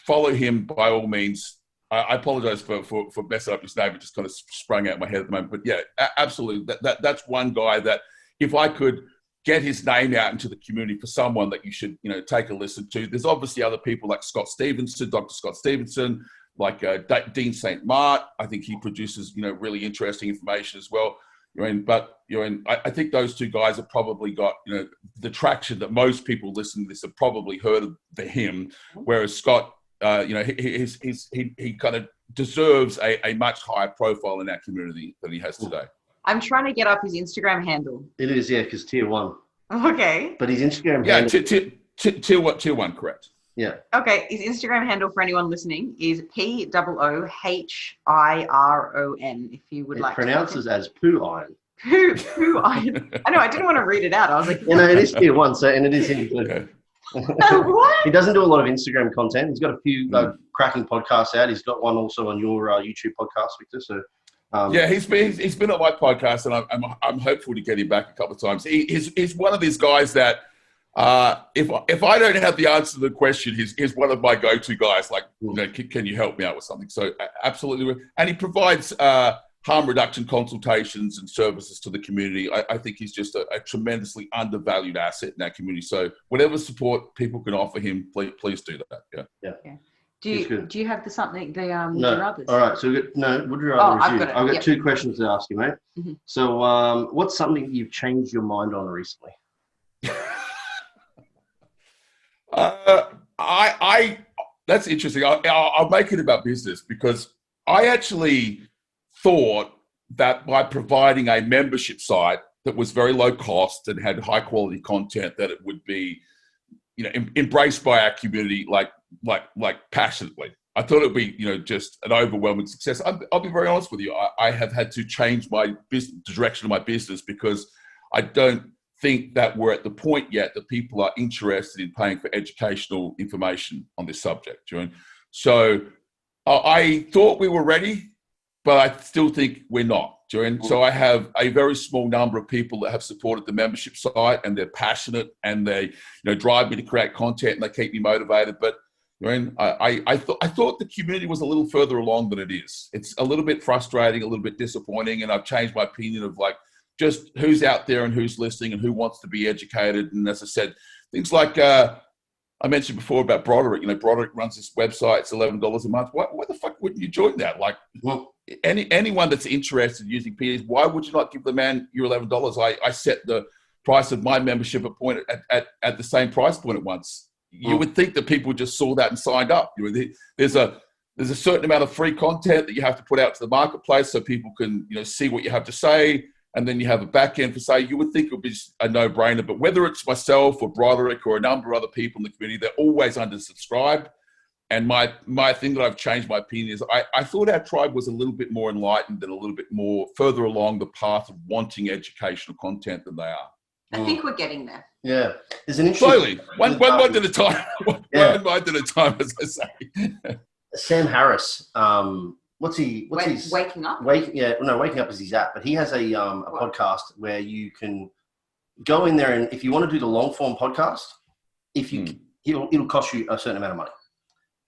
follow him by all means. I apologize for messing up his name. It just kind of sprung out of my head at the moment. But yeah, absolutely. That's one guy that if I could get his name out into the community for someone that you should, take a listen to. There's obviously other people like Scott Stevenson, Dr. Scott Stevenson, like Dean St. Mart. I think he produces, really interesting information as well. I think those two guys have probably got, the traction that most people listening to this have probably heard of him, whereas Scott, he kind of deserves a much higher profile in that community than he has today. I'm trying to get up his Instagram handle. It is, yeah, because tier 1. Okay. But his Instagram handle... Yeah, tier one, correct. Yeah. Okay, his Instagram handle for anyone listening is POOHIRON, if you would like to. It pronounces as poo iron. Poo iron. I know, I didn't want to read it out. I was like... it is tier 1, and it is in good. Okay. What? He doesn't do a lot of Instagram content. He's got a few cracking podcasts out. He's got one also on your YouTube podcast, Victor, so... he's been on my podcast, and I'm hopeful to get him back a couple of times. He's one of these guys that if I don't have the answer to the question, he's one of my go-to guys. Like, can you help me out with something? So absolutely, and he provides harm reduction consultations and services to the community. I think he's just a tremendously undervalued asset in that community. So whatever support people can offer him, please do that. Yeah. Do you have something the no. others? All right, so would you rather review? I've got 2 questions to ask you, mate. Mm-hmm. So what's something you've changed your mind on recently? That's interesting. I'll make it about business because I actually thought that by providing a membership site that was very low cost and had high quality content, that it would be, embraced by our community like passionately. I thought it would be, just an overwhelming success. I'll be very honest with you. I have had to change my business, the direction of my business, because I don't think that we're at the point yet that people are interested in paying for educational information on this subject. So I thought we were ready, but I still think we're not. So I have a very small number of people that have supported the membership site, and they're passionate, and they drive me to create content, and they keep me motivated. But I thought the community was a little further along than it is. It's a little bit frustrating, a little bit disappointing, and I've changed my opinion of just who's out there and who's listening and who wants to be educated. And as I said, things like I mentioned before about Broderick. Broderick runs this website. It's $11 a month. Why the fuck wouldn't you join that? Anyone that's interested in using PEDs, why would you not give the man your $11? I set the price of my membership at the same price point at once. You would think that people just saw that and signed up. There's a certain amount of free content that you have to put out to the marketplace so people can see what you have to say. And then you have a back end for say, you would think it would be a no-brainer, but whether it's myself or Broderick or a number of other people in the community, they're always undersubscribed. And my thing that I've changed my opinion is I thought our tribe was a little bit more enlightened and a little bit more further along the path of wanting educational content than they are. I think we're getting there. Yeah. There's an interesting... Slowly. One mind at a time. One mind at a time, as I say. Sam Harris, what's his... Waking Up? Waking Up is his app, but he has a podcast where you can go in there, and if you want to do the long form podcast, it'll cost you a certain amount of money.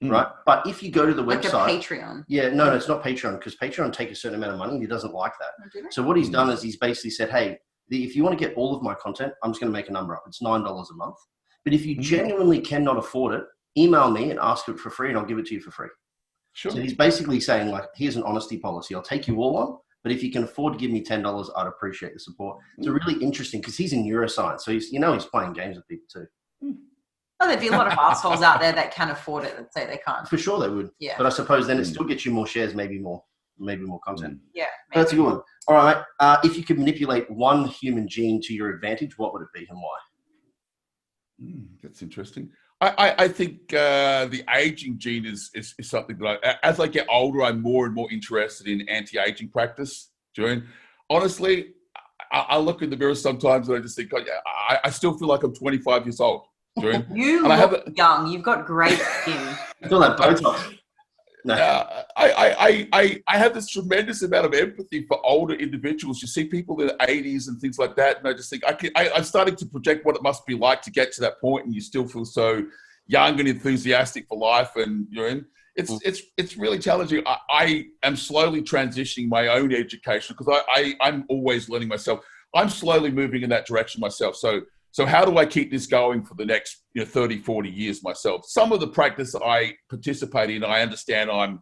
Right, but if you go to the website, like a Patreon. Yeah, no, it's not Patreon, because Patreon take a certain amount of money, and he doesn't like that. So what he's done is he's basically said, hey, if you want to get all of my content, I'm just going to make a number up. It's $9 a month. But if you genuinely cannot afford it, email me and ask it for free, and I'll give it to you for free. Sure. So he's basically saying, like, here's an honesty policy. I'll take you all on, but if you can afford to give me $10, I'd appreciate the support. It's a really interesting, because he's in neuroscience, so he's playing games with people too. Oh, there'd be a lot of assholes out there that can afford it that say they can't. For sure they would. Yeah. But I suppose then it still gets you more shares, maybe more content. Yeah. But that's a good one. All right. If you could manipulate one human gene to your advantage, what would it be and why? That's interesting. I think the aging gene is something that as I get older, I'm more and more interested in anti-aging practice. Honestly, I look in the mirror sometimes and I just think, I still feel like I'm 25 years old. You look young. You've got great skin. I feel like Botox. No. I have this tremendous amount of empathy for older individuals. You see people in their 80s and things like that, and I just think I'm starting to project what it must be like to get to that point, and you still feel so young and enthusiastic for life. And it's really challenging. I am slowly transitioning my own education, because I'm always learning myself. I'm slowly moving in that direction myself. So how do I keep this going for the next 30, 40 years myself? Some of the practice I participate in, I understand I'm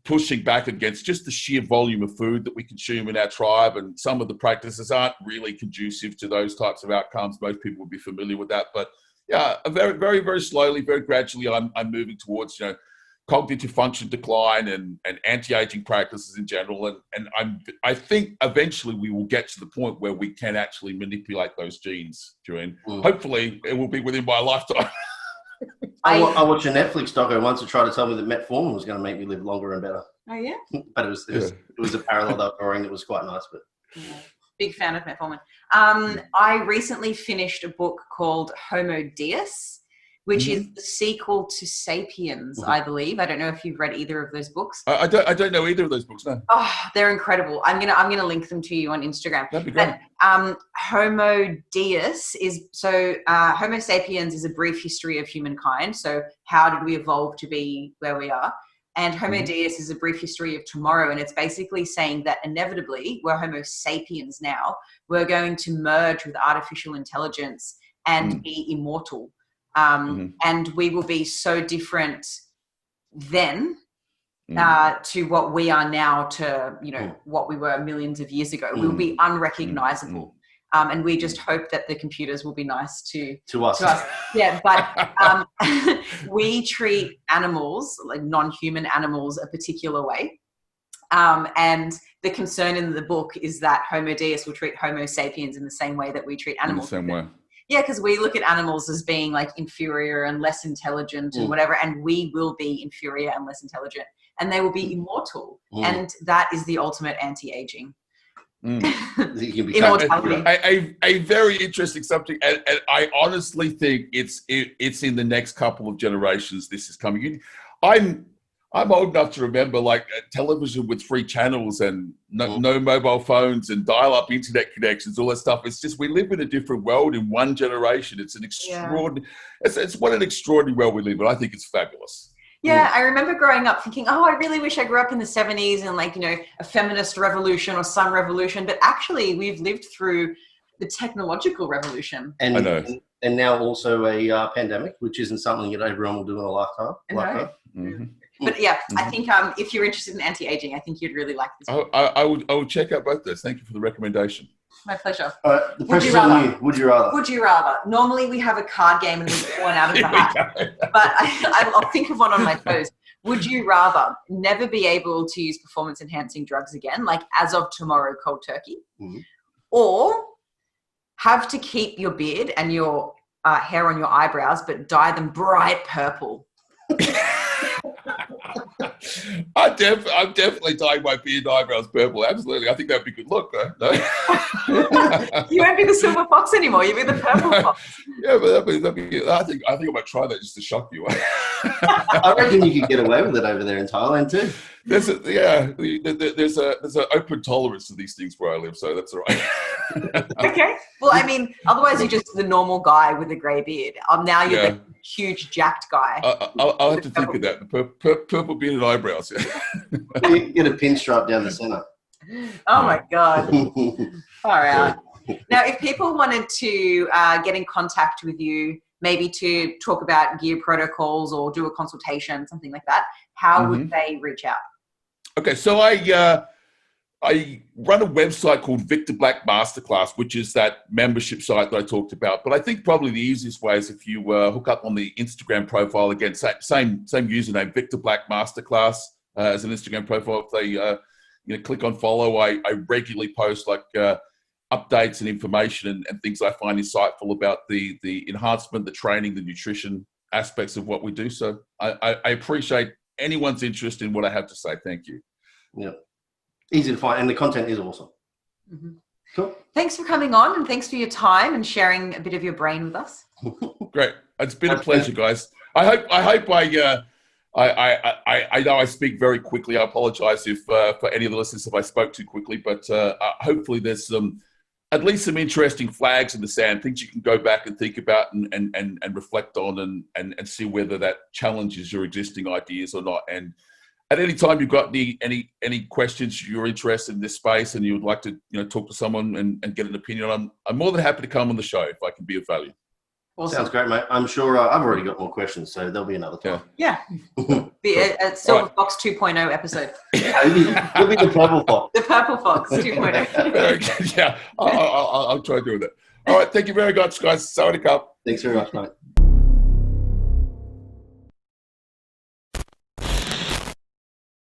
pushing back against just the sheer volume of food that we consume in our tribe, and some of the practices aren't really conducive to those types of outcomes. Most people would be familiar with that. But yeah, very, very, very slowly, very gradually, I'm moving towards cognitive function decline and anti-aging practices in general. And I think eventually we will get to the point where we can actually manipulate those genes, Julian. Hopefully it will be within my lifetime. I watched a Netflix doco once to try to tell me that metformin was going to make me live longer and better. Oh, yeah? But it was a parallel they were drawing that was quite nice. But big fan of metformin. I recently finished a book called Homo Deus, which is the sequel to Sapiens, I believe. I don't know if you've read either of those books. I don't know either of those books, no. Oh, they're incredible. I'm gonna link them to you on Instagram. That'd be great. But, Homo Deus Homo sapiens is a brief history of humankind. So how did we evolve to be where we are? And Homo Deus is a brief history of tomorrow. And it's basically saying that inevitably, we're Homo sapiens now, we're going to merge with artificial intelligence and be immortal. And we will be so different then to what we are now to, what we were millions of years ago. We'll be unrecognizable. And we just hope that the computers will be nice to us. Yeah, but we treat animals, like non-human animals, a particular way. And the concern in the book is that Homo Deus will treat Homo sapiens in the same way that we treat animals. In the same way. Yeah, because we look at animals as being like inferior and less intelligent and whatever, and we will be inferior and less intelligent, and they will be immortal. And that is the ultimate anti-aging. Immortality. A very interesting subject, and I honestly think it's in the next couple of generations this is coming. I'm old enough to remember television with 3 channels and no mobile phones and dial-up internet connections, all that stuff. It's just we live in a different world in one generation. It's an extraordinary. It's what an extraordinary world we live in. I think it's fabulous. Yeah, I remember growing up thinking, I really wish I grew up in the 70s and a feminist revolution or some revolution. But actually, we've lived through the technological revolution. And I know. And now also a pandemic, which isn't something that everyone will do in a lifetime. But yeah, I think if you're interested in anti-aging, I think you'd really like this. I would check out both those. Thank you for the recommendation. My pleasure. The pressure's on you. Would you rather? Would you rather? Normally we have a card game and we pull one out of the hat. But I'll think of one on my toes. Would you rather never be able to use performance-enhancing drugs again, like as of tomorrow, cold turkey, or have to keep your beard and your hair on your eyebrows, but dye them bright purple? I'm definitely dyeing my beard and eyebrows purple. Absolutely. I think that'd be a good look, though. No? You won't be the silver fox anymore. You'll be the purple fox. Yeah, but that'd be I think I might try that just to shock you. I reckon you could get away with it over there in Thailand too. There's an open tolerance to these things where I live, so that's all right. Okay. Well, I mean, otherwise you're just the normal guy with a grey beard. Now you're the huge jacked guy. I'll have to think of that. The purple beard and eyebrows. You get a pinstripe down the center. Oh my God. Far out. Now, if people wanted to get in contact with you, maybe to talk about gear protocols or do a consultation, something like that, how would they reach out? Okay, so I run a website called Victor Black Masterclass, which is that membership site that I talked about. But I think probably the easiest way is if you hook up on the Instagram profile again, same username, Victor Black Masterclass as an Instagram profile. If they click on follow, I regularly post like updates and information and things I find insightful about the enhancement, the training, the nutrition aspects of what we do. So I appreciate anyone's interest in what I have to say. Thank you. Yeah. Easy to find, and the content is awesome. Mm-hmm. Cool. Thanks for coming on, and thanks for your time and sharing a bit of your brain with us. Great. It's been a pleasure, guys. I hope I know I speak very quickly. I apologize if for any of the listeners if I spoke too quickly, but hopefully there's at least some interesting flags in the sand, things you can go back and think about and reflect on and see whether that challenges your existing ideas or not. And at any time you've got any questions, you're interested in this space and you would like to talk to someone and get an opinion, I'm more than happy to come on the show if I can be of value. Awesome. Sounds great, mate. I'm sure I've already got more questions, so there'll be another time. Yeah. Be a Silver Fox 2.0 episode. You'll be the purple fox. The Purple Fox 2.0. Yeah, I'll try doing that. All right, thank you very much, guys. Sawadee Cup. Thanks very much, mate.